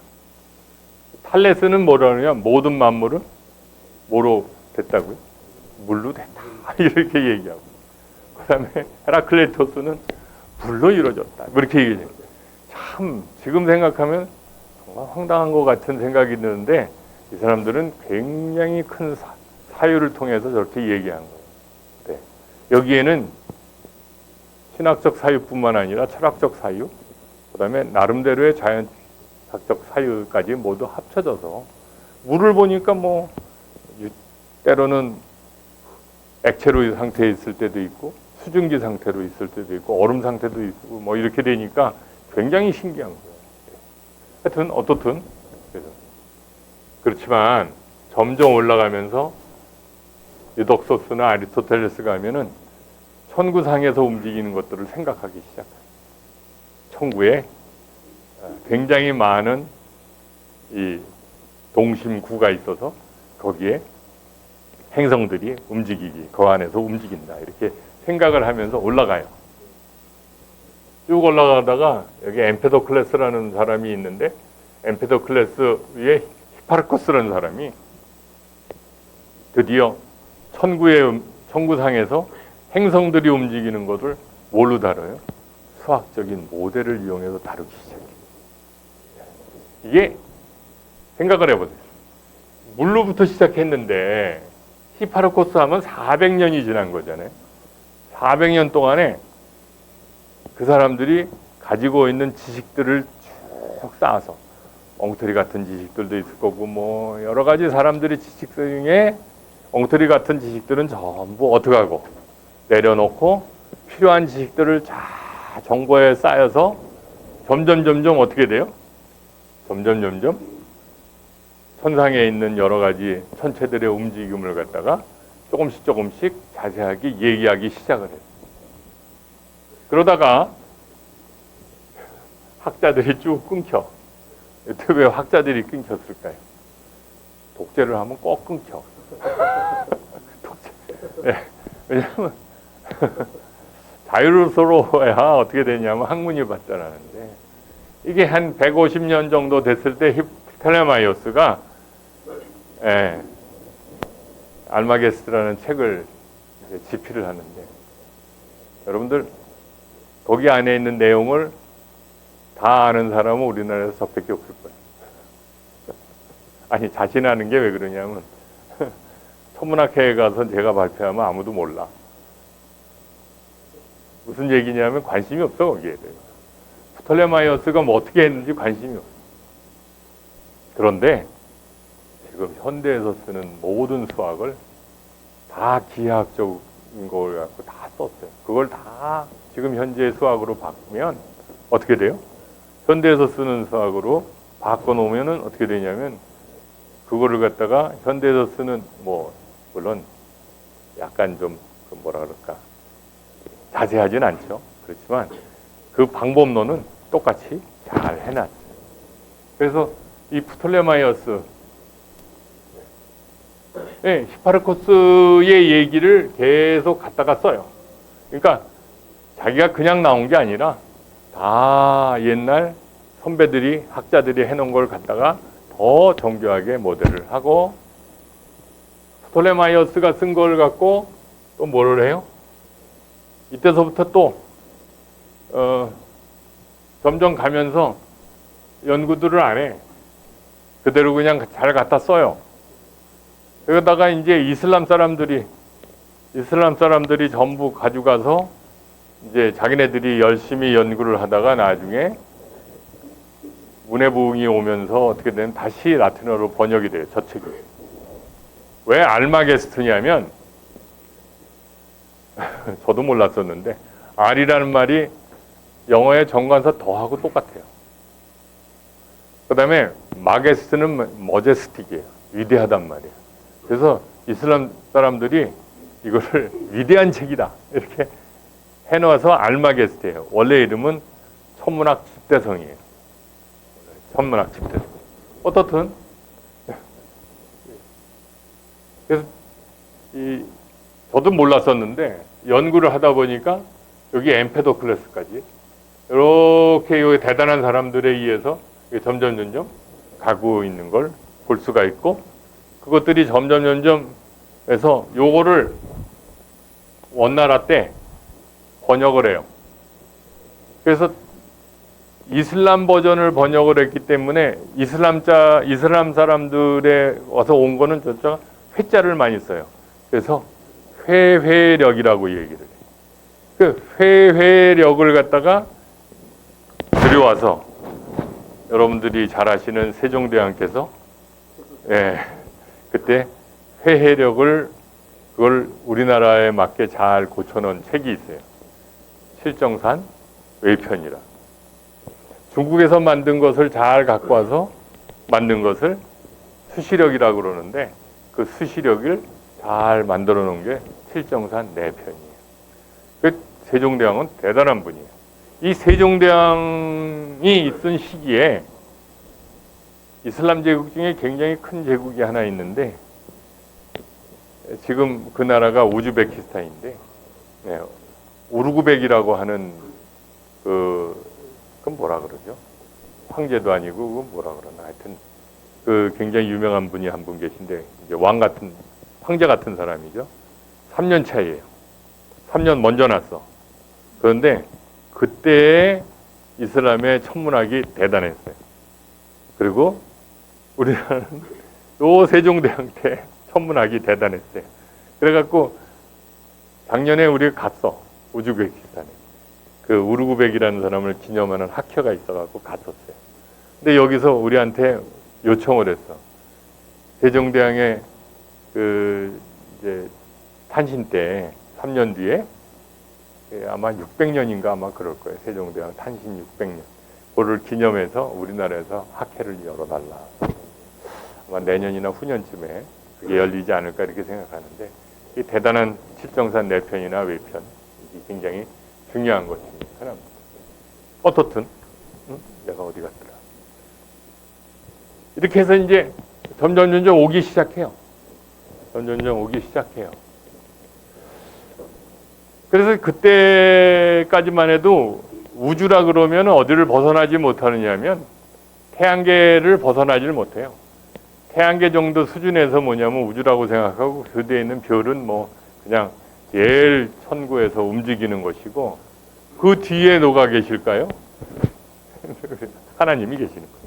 탈레스는 뭐라 그러냐? 모든 만물은 뭐로 됐다고요? 물로 됐다. 이렇게 얘기하고. 그 다음에 헤라클레토스는 불로 이루어졌다. 그렇게 얘기해요. 참 지금 생각하면 정말 황당한 것 같은 생각이 드는데 이 사람들은 굉장히 큰 사유를 통해서 저렇게 얘기한 거예요. 네. 여기에는 신학적 사유뿐만 아니라 철학적 사유, 그 다음에 나름대로의 자연학적 사유까지 모두 합쳐져서 물을 보니까 뭐 때로는 액체로 상태에 있을 때도 있고 수증기 상태로 있을 때도 있고 얼음 상태도 있고 뭐 이렇게 되니까 굉장히 신기한 거예요. 하여튼 어떻든 그렇지만 점점 올라가면서 유독소스나 아리스토텔레스가 하면은 천구상에서 움직이는 것들을 생각하기 시작해요. 천구에 굉장히 많은 이 동심구가 있어서 거기에 행성들이 움직이기, 그 안에서 움직인다. 이렇게 생각을 하면서 올라가요. 쭉 올라가다가 여기 엠페도클레스라는 사람이 있는데 엠페도클레스 위에 히파르코스라는 사람이 드디어 천구상에서 행성들이 움직이는 것을 뭘로 다뤄요? 수학적인 모델을 이용해서 다루기 시작해요. 이게 생각을 해보세요. 물로부터 시작했는데 히파르코스 하면 400년이 지난 거잖아요. 400년 동안에 그 사람들이 가지고 있는 지식들을 쭉 쌓아서 엉터리 같은 지식들도 있을 거고 뭐 여러 가지 사람들의 지식 중에 엉터리 같은 지식들은 전부 어떻게 하고 내려놓고 필요한 지식들을 잘 정보에 쌓여서 점점 어떻게 돼요? 점점 천상에 있는 여러 가지 천체들의 움직임을 갖다가 조금씩 자세하게 얘기하기 시작을 해요. 그러다가 학자들이 쭉 끊겨. 왜 학자들이 끊겼을까요? 독재를 하면 꼭 끊겨. 독재. 네. 왜냐하면 자유로서야 어떻게 되냐면 학문이 발달하는데 이게 한 150년 정도 됐을 때 프톨레마이오스가 알마게스트라는 책을 집필을 하는데 여러분들 거기 안에 있는 내용을 다 아는 사람은 우리나라에서 저밖에 없을 거예요. 아니 자신 아는 게 왜 그러냐면 천문학회에 가서 제가 발표하면 아무도 몰라. 무슨 얘기냐면 관심이 없어 거기에 대해. 프톨레마이오스가 뭐 어떻게 했는지 관심이 없어. 그런데 지금 현대에서 쓰는 모든 수학을 다 기하학적인 걸 갖고 다 썼어요. 그걸 다 지금 현재 수학으로 바꾸면 어떻게 돼요? 현대에서 쓰는 수학으로 바꿔놓으면은 어떻게 되냐면 그거를 갖다가 현대에서 쓰는 뭐 물론 약간 좀 뭐라 그럴까 자세하진 않죠. 그렇지만 그 방법론은 똑같이 잘 해놨어요. 그래서 이 프톨레마이오스 히파르코스의 얘기를 계속 갖다가 써요. 그러니까 자기가 그냥 나온 게 아니라 다 옛날 선배들이 학자들이 해놓은 걸 갖다가 더 정교하게 모델을 하고 프톨레마이오스가 쓴 걸 갖고 또 뭐를 해요? 이때서부터 또 점점 가면서 연구들을 안 해. 그대로 그냥 잘 갖다 써요. 그러다가 이제 이슬람 사람들이 전부 가져가서 이제 자기네들이 열심히 연구를 하다가 나중에 문해부흥이 오면서 어떻게 되면 다시 라틴어로 번역이 돼요. 저 책이. 왜 알마게스트냐면 저도 몰랐었는데 알이라는 말이 영어의 정관사 더하고 똑같아요. 그 다음에 마게스트는 머제스틱이에요. 위대하단 말이에요. 그래서 이슬람 사람들이 이거를 위대한 책이다 이렇게 해놓아서 알마게스트예요. 원래 이름은 천문학 집대성이에요. 천문학 집대성. 어떻든 그래서 저도 몰랐었는데 연구를 하다 보니까 여기 엠페도클레스까지 이렇게 요 대단한 사람들에 의해서 점점 가고 있는 걸 볼 수가 있고 그것들이 점점 해서 요거를 원나라 때 번역을 해요. 그래서 이슬람 버전을 번역을 했기 때문에 이슬람 사람들에 와서 온 거는 저자가 회자를 많이 써요. 그래서 회회력이라고 얘기를 해요. 그 회회력을 갖다가 들여와서 여러분들이 잘 아시는 세종대왕께서 그때 회해력을 그걸 우리나라에 맞게 잘 고쳐놓은 책이 있어요. 실정산 외편이라. 중국에서 만든 것을 잘 갖고 와서 만든 것을 수시력이라고 그러는데 그 수시력을 잘 만들어 놓은 게 실정산 내편이에요. 그 세종대왕은 대단한 분이에요. 이 세종대왕이 있던 시기에 이슬람 제국 중에 굉장히 큰 제국이 하나 있는데 지금 그 나라가 우즈베키스탄인데 우르구백이라고 하는 그건 뭐라 그러죠? 황제도 아니고 그건 뭐라 그러나 하여튼 그 굉장히 유명한 분이 한 분 계신데 이제 왕 같은 황제 같은 사람이죠. 3년 차이에요. 3년 먼저 났어. 그런데 그때 이슬람의 천문학이 대단했어요. 그리고 우리나라는 요 세종대왕 때 천문학이 대단했어요. 그래갖고 작년에 우리가 갔어. 우즈베키스탄에. 그 우르구백이라는 사람을 기념하는 학회가 있어갖고 갔었어요. 근데 여기서 우리한테 요청을 했어. 세종대왕의 그 이제 탄신 때 3년 뒤에 아마 600년인가 아마 그럴 거예요. 세종대왕 탄신 600년. 그를 기념해서 우리나라에서 학회를 열어달라. 아마 내년이나 후년쯤에 그게 열리지 않을까 이렇게 생각하는데 이 대단한 칠정산 내편이나 외편 이게 굉장히 중요한 것 중에 하나입니다. 어떻든 내가 어디 갔더라. 이렇게 해서 이제 점점 오기 시작해요. 점점 오기 시작해요. 그래서 그때까지만 해도 우주라 그러면 어디를 벗어나지 못하느냐면 태양계를 벗어나지를 못해요. 태양계 정도 수준에서 뭐냐면 우주라고 생각하고 그 뒤에 있는 별은 뭐 그냥 제일 천구에서 움직이는 것이고 그 뒤에 누가 계실까요? 하나님이 계시는 거예요.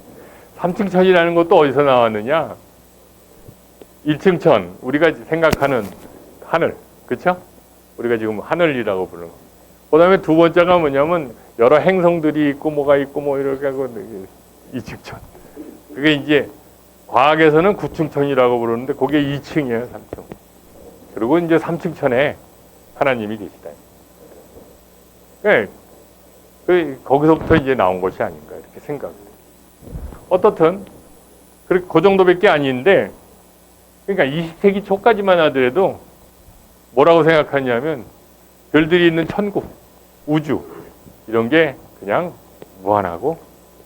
3층 천이라는 것도 어디서 나왔느냐? 1층 천, 우리가 생각하는 하늘, 그렇죠? 우리가 지금 하늘이라고 부르는 거. 그 다음에 두 번째가 뭐냐면 여러 행성들이 있고 뭐가 있고 뭐 이렇게 하고 2층 천. 그게 이제 과학에서는 9층 천이라고 부르는데 그게 2층이에요, 3층. 그리고 이제 3층 천에 하나님이 계시다. 네. 거기서부터 이제 나온 것이 아닌가 이렇게 생각해요. 어떻든 그 정도밖에 아닌데 그러니까 20세기 초까지만 하더라도 뭐라고 생각하냐면 별들이 있는 천국, 우주 이런 게 그냥 무한하고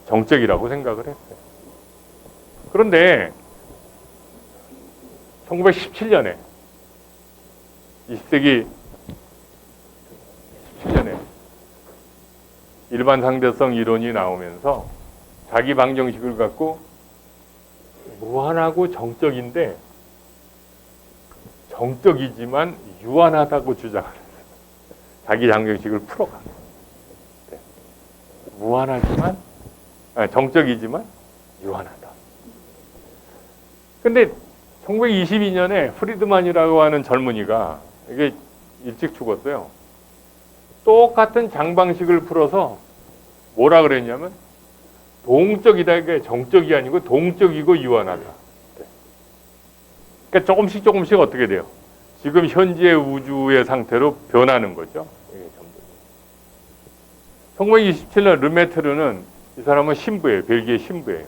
정적이라고 생각을 했어요. 그런데 1917년에 20세기 17년에 일반 상대성 이론이 나오면서 자기 방정식을 갖고 무한하고 정적인데 정적이지만 유한하다고 주장을 했어요. 자기 방정식을 풀어가는. 네. 무한하지만 정적이지만 유한하다. 근데 1922년에 프리드만이라고 하는 젊은이가 이게 일찍 죽었어요. 똑같은 장방식을 풀어서 뭐라 그랬냐면 동적이다. 이게 정적이 아니고 동적이고 유한하다. 그러니까 조금씩 어떻게 돼요? 지금 현재의 우주의 상태로 변하는 거죠. 1927년 르메트르는 이 사람은 신부예요. 벨기에 신부예요.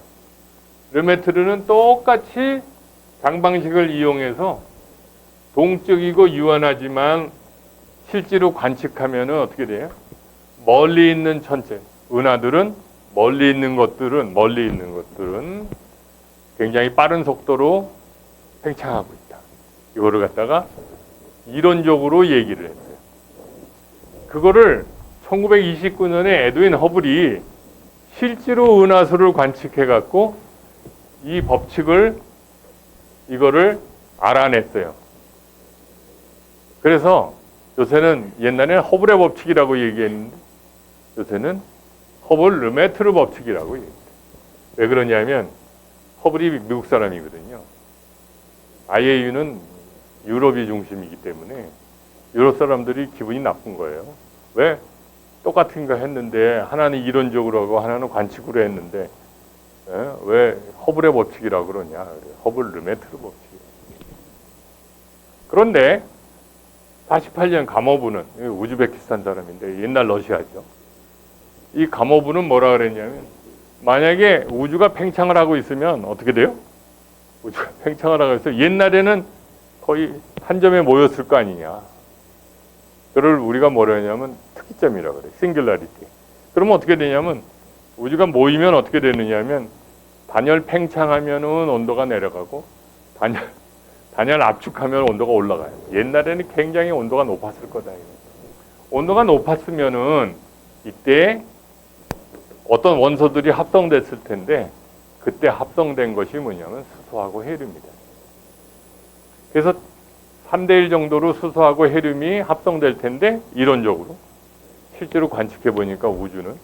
르메트르는 똑같이 장방식을 이용해서 동적이고 유한하지만 실제로 관측하면 어떻게 돼요? 멀리 있는 천체, 은하들은 멀리 있는 것들은 굉장히 빠른 속도로 팽창하고 있다. 이거를 갖다가 이론적으로 얘기를 했어요. 그거를 1929년에 에드윈 허블이 실제로 은하수를 관측해 갖고 이 법칙을 이거를 알아냈어요. 그래서 요새는 옛날에는 허블의 법칙이라고 얘기했는데 요새는 허블 르메트르 법칙이라고 얘기해요. 왜 그러냐면 허블이 미국 사람이거든요. IAU는 유럽이 중심이기 때문에 유럽 사람들이 기분이 나쁜 거예요. 왜? 똑같은 거 했는데 하나는 이론적으로 하고 하나는 관측으로 했는데 왜 허블의 법칙이라고 그러냐. 허블 르메트르 법칙. 그런데 48년 감호부는 우즈베키스탄 사람인데 옛날 러시아죠. 이 감호부는 뭐라 그랬냐면 만약에 우주가 팽창을 하고 있으면 어떻게 돼요? 우주가 팽창을 하고 있어요. 옛날에는 거의 한 점에 모였을 거 아니냐. 그걸 우리가 뭐라 하냐면 특이점이라고 그래요. 싱귤라리티. 그러면 어떻게 되냐면 우주가 모이면 어떻게 되느냐면 단열 팽창하면은 온도가 내려가고 단열 압축하면 온도가 올라가요. 옛날에는 굉장히 온도가 높았을 거다. 온도가 높았으면은 이때 어떤 원소들이 합성됐을 텐데 그때 합성된 것이 뭐냐면 수소하고 헬륨이다. 그래서 3대1 정도로 수소하고 헬륨이 합성될 텐데 이론적으로 실제로 관측해 보니까 우주는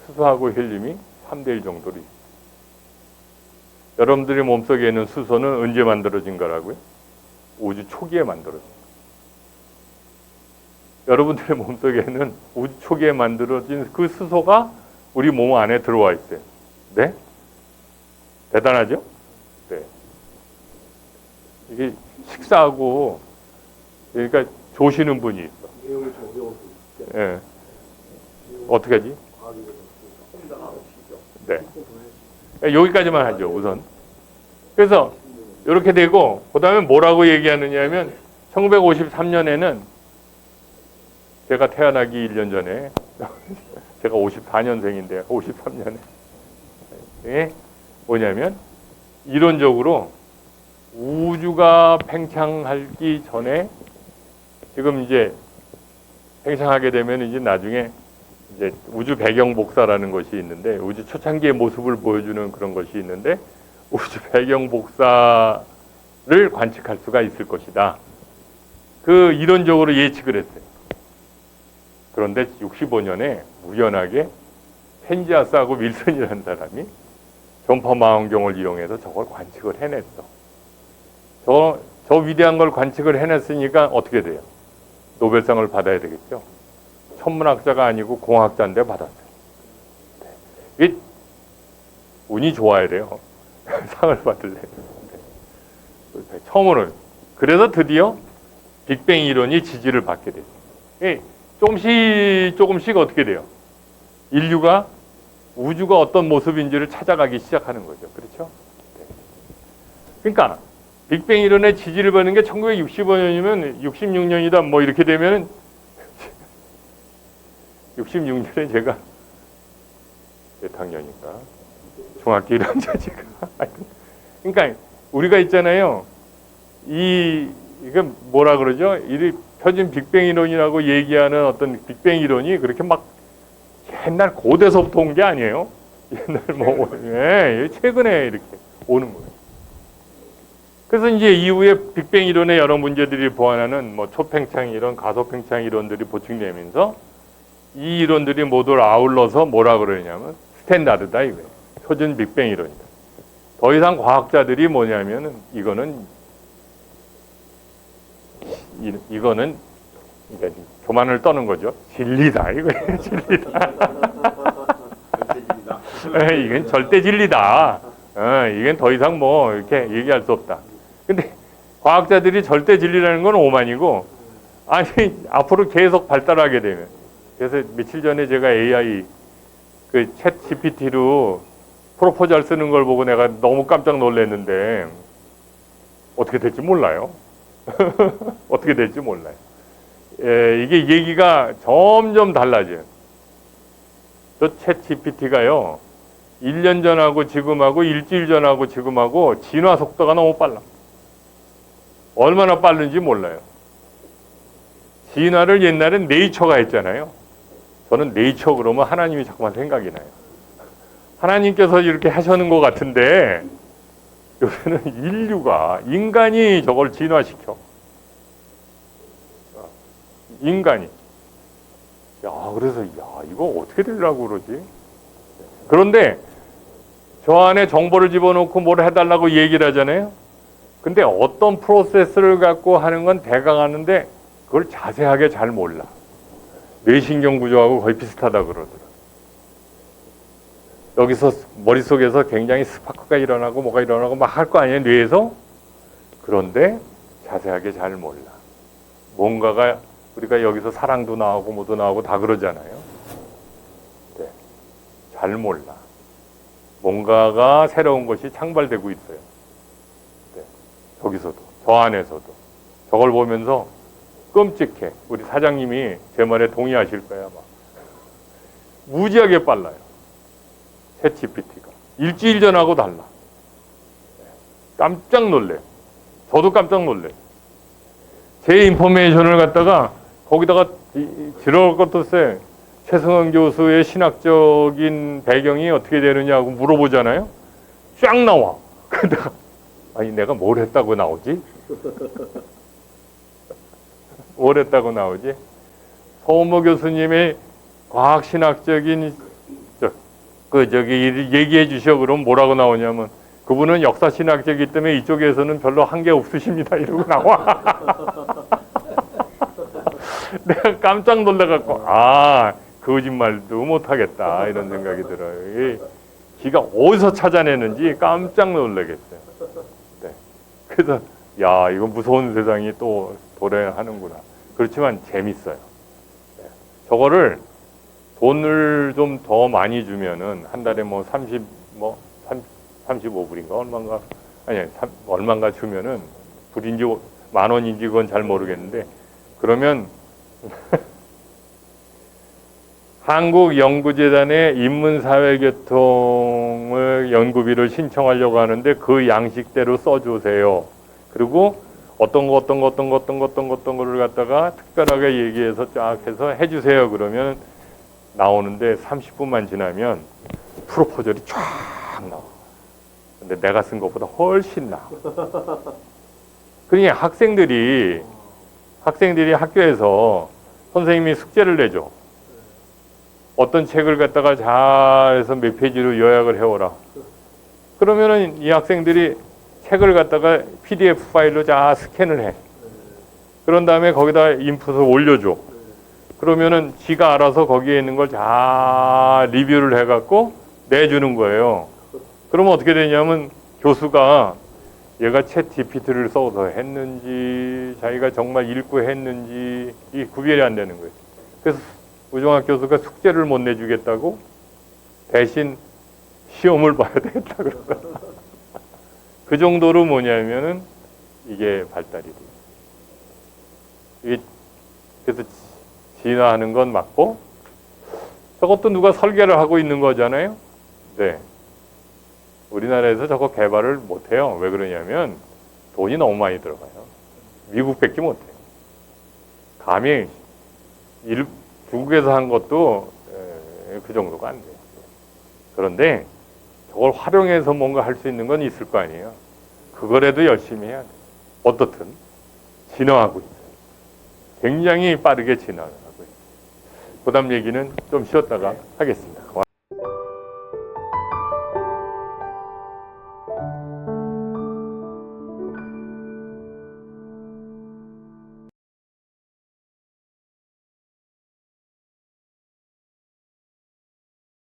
수소하고 헬륨이 3대1 정도로 있어요. 여러분들의 몸속에 있는 수소는 언제 만들어진 거라고요? 우주 초기에 만들어진 거예요. 여러분들의 몸속에는 우주 초기에 만들어진 그 수소가 우리 몸 안에 들어와 있어요. 네? 대단하죠? 네. 이게 식사하고 그러니까 조시는 분이 있어. 내용이 좀 어려워서 예. 어떻게 하지? 네. 여기까지만 하죠, 우선. 그래서 이렇게 되고 그다음에 뭐라고 얘기하느냐 하면 1953년에는 제가 태어나기 1년 전에 제가 54년생인데 53년에 예? 뭐냐면 이론적으로 우주가 팽창하기 전에 지금 이제 팽창하게 되면 이제 나중에 이제 우주 배경 복사라는 것이 있는데 우주 초창기의 모습을 보여주는 그런 것이 있는데 우주 배경 복사를 관측할 수가 있을 것이다. 그 이론적으로 예측을 했어요. 그런데 65년에 우연하게 펜지아스하고 윌슨이라는 사람이 전파 망원경을 이용해서 저걸 관측을 해냈어. 저 위대한 걸 관측을 해냈으니까 어떻게 돼요? 노벨상을 받아야 되겠죠. 천문학자가 아니고 공학자인데 받았어요. 이게 운이 좋아야 돼요. 상을 받을래. 처음으로. 그래서 드디어 빅뱅 이론이 지지를 받게 됐어요. 조금씩 어떻게 돼요? 인류가 우주가 어떤 모습인지를 찾아가기 시작하는 거죠. 그렇죠? 그러니까 빅뱅 이론의 지지를 받는 게 1965년이면 66년이다 뭐 이렇게 되면은 66년에 제가 몇 학년인가? 중학교 1학년 지금. 그러니까 우리가 있잖아요. 이게 뭐라 그러죠? 이 표준 빅뱅 이론이라고 얘기하는 어떤 빅뱅 이론이 그렇게 막 옛날 고대서부터 온 게 아니에요. 옛날 뭐 최근에 이렇게 오는 거예요. 그래서 이제 이후에 빅뱅 이론의 여러 문제들이 보완하는 뭐 초팽창 이론, 가소팽창 이론들이 보충되면서 이 이론들이 모두 아울러서 뭐라 그러냐면 스탠다드다 이거예요. 표준 빅뱅 이론이다. 더 이상 과학자들이 뭐냐면은 이거는 그러니까 교만을 떠는 거죠. 진리다 이거예요. 진리다. 이건 절대 진리다. 이건 더 이상 뭐 이렇게 얘기할 수 없다. 근데 과학자들이 절대 진리라는 건 오만이고 아니 앞으로 계속 발달하게 되면 그래서 며칠 전에 제가 AI 그 챗 GPT로 프로포잘 쓰는 걸 보고 내가 너무 깜짝 놀랐는데 어떻게 될지 몰라요. 어떻게 될지 몰라요. 이게 얘기가 점점 달라져요. 저 챗 GPT가요. 1년 전하고 지금하고 일주일 전하고 지금하고 진화 속도가 너무 빨라. 얼마나 빠른지 몰라요. 진화를 옛날엔 네이처가 했잖아요. 저는 네이처 그러면 하나님이 자꾸만 생각이 나요. 하나님께서 이렇게 하시는 것 같은데 요새는 인간이 저걸 진화시켜. 인간이. 그래서 이거 어떻게 되려고 그러지? 그런데 저 안에 정보를 집어넣고 뭘 해달라고 얘기를 하잖아요. 근데 어떤 프로세스를 갖고 하는 건 대강 하는데 그걸 자세하게 잘 몰라. 뇌신경 구조하고 거의 비슷하다 그러더라고요. 여기서 머릿속에서 굉장히 스파크가 일어나고 뭐가 일어나고 막 할 거 아니에요, 뇌에서? 그런데 자세하게 잘 몰라. 뭔가가 우리가 여기서 사랑도 나오고 뭐도 나오고 다 그러잖아요. 네. 잘 몰라. 뭔가가 새로운 것이 창발되고 있어요. 네. 저기서도, 저 안에서도. 저걸 보면서 끔찍해. 우리 사장님이 제 말에 동의하실 거야, 아마. 무지하게 빨라요. 챗 GPT가. 일주일 전하고 달라. 깜짝 놀래요. 저도 깜짝 놀래요. 제 인포메이션을 갖다가 거기다가 들어갈 것도 쎄. 최승원 교수의 신학적인 배경이 어떻게 되느냐고 물어보잖아요. 쫙 나와. 근데 아니 내가 뭘 했다고 나오지? 뭘 했다고 나오지? 서은모 교수님의 과학신학적인 얘기해 주셔. 그럼 뭐라고 나오냐면 그분은 역사신학자이기 때문에 이쪽에서는 별로 한 게 없으십니다. 이러고 나와. 내가 깜짝 놀라갖고 거짓말도 못하겠다 이런 생각이 들어요. 기가 어디서 찾아내는지 깜짝 놀라겠어요. 네. 그래서 이건 무서운 세상이 또 고생하는구나. 그렇지만 재밌어요. 네. 저거를 돈을 좀 더 많이 주면은 한 달에 뭐 35불인가 얼마인가 아니 얼마인가 주면은 불인지 만 원인지 그건 잘 모르겠는데 그러면 한국연구재단에 인문사회계통을 연구비를 신청하려고 하는데 그 양식대로 써주세요. 그리고 어떤 거를 갖다가 특별하게 얘기해서 쫙 해서 해주세요. 그러면 나오는데 30분만 지나면 프로포절이 쫙 나와. 근데 내가 쓴 것보다 훨씬 나아. 그러니까 학생들이 학교에서 선생님이 숙제를 내줘. 어떤 책을 갖다가 잘해서 몇 페이지로 요약을 해오라. 그러면은 이 학생들이 책을 갖다가 PDF 파일로 잘 스캔을 해. 그런 다음에 거기다 인풋을 올려줘. 그러면은 지가 알아서 거기에 있는 걸 잘 리뷰를 해갖고 내주는 거예요. 그러면 어떻게 되냐면 교수가 얘가 챗 GPT를 써서 했는지 자기가 정말 읽고 했는지 이 구별이 안 되는 거예요. 그래서 우종학 교수가 숙제를 못 내주겠다고 대신 시험을 봐야 되겠다 그러다. 그 정도로 뭐냐면은 이게 발달이 돼요. 이게 그래서 진화하는 건 맞고 저것도 누가 설계를 하고 있는 거잖아요. 네. 우리나라에서 저거 개발을 못해요. 왜 그러냐면 돈이 너무 많이 들어가요. 미국밖에 못해요. 감히 중국에서 한 것도 그 정도가 안 돼요. 그런데 저걸 활용해서 뭔가 할 수 있는 건 있을 거 아니에요. 그거라도 열심히 해야 돼요. 어떻든 진화하고 있어요. 굉장히 빠르게 진화하고 있어요. 그 다음 얘기는 좀 쉬었다가 하겠습니다.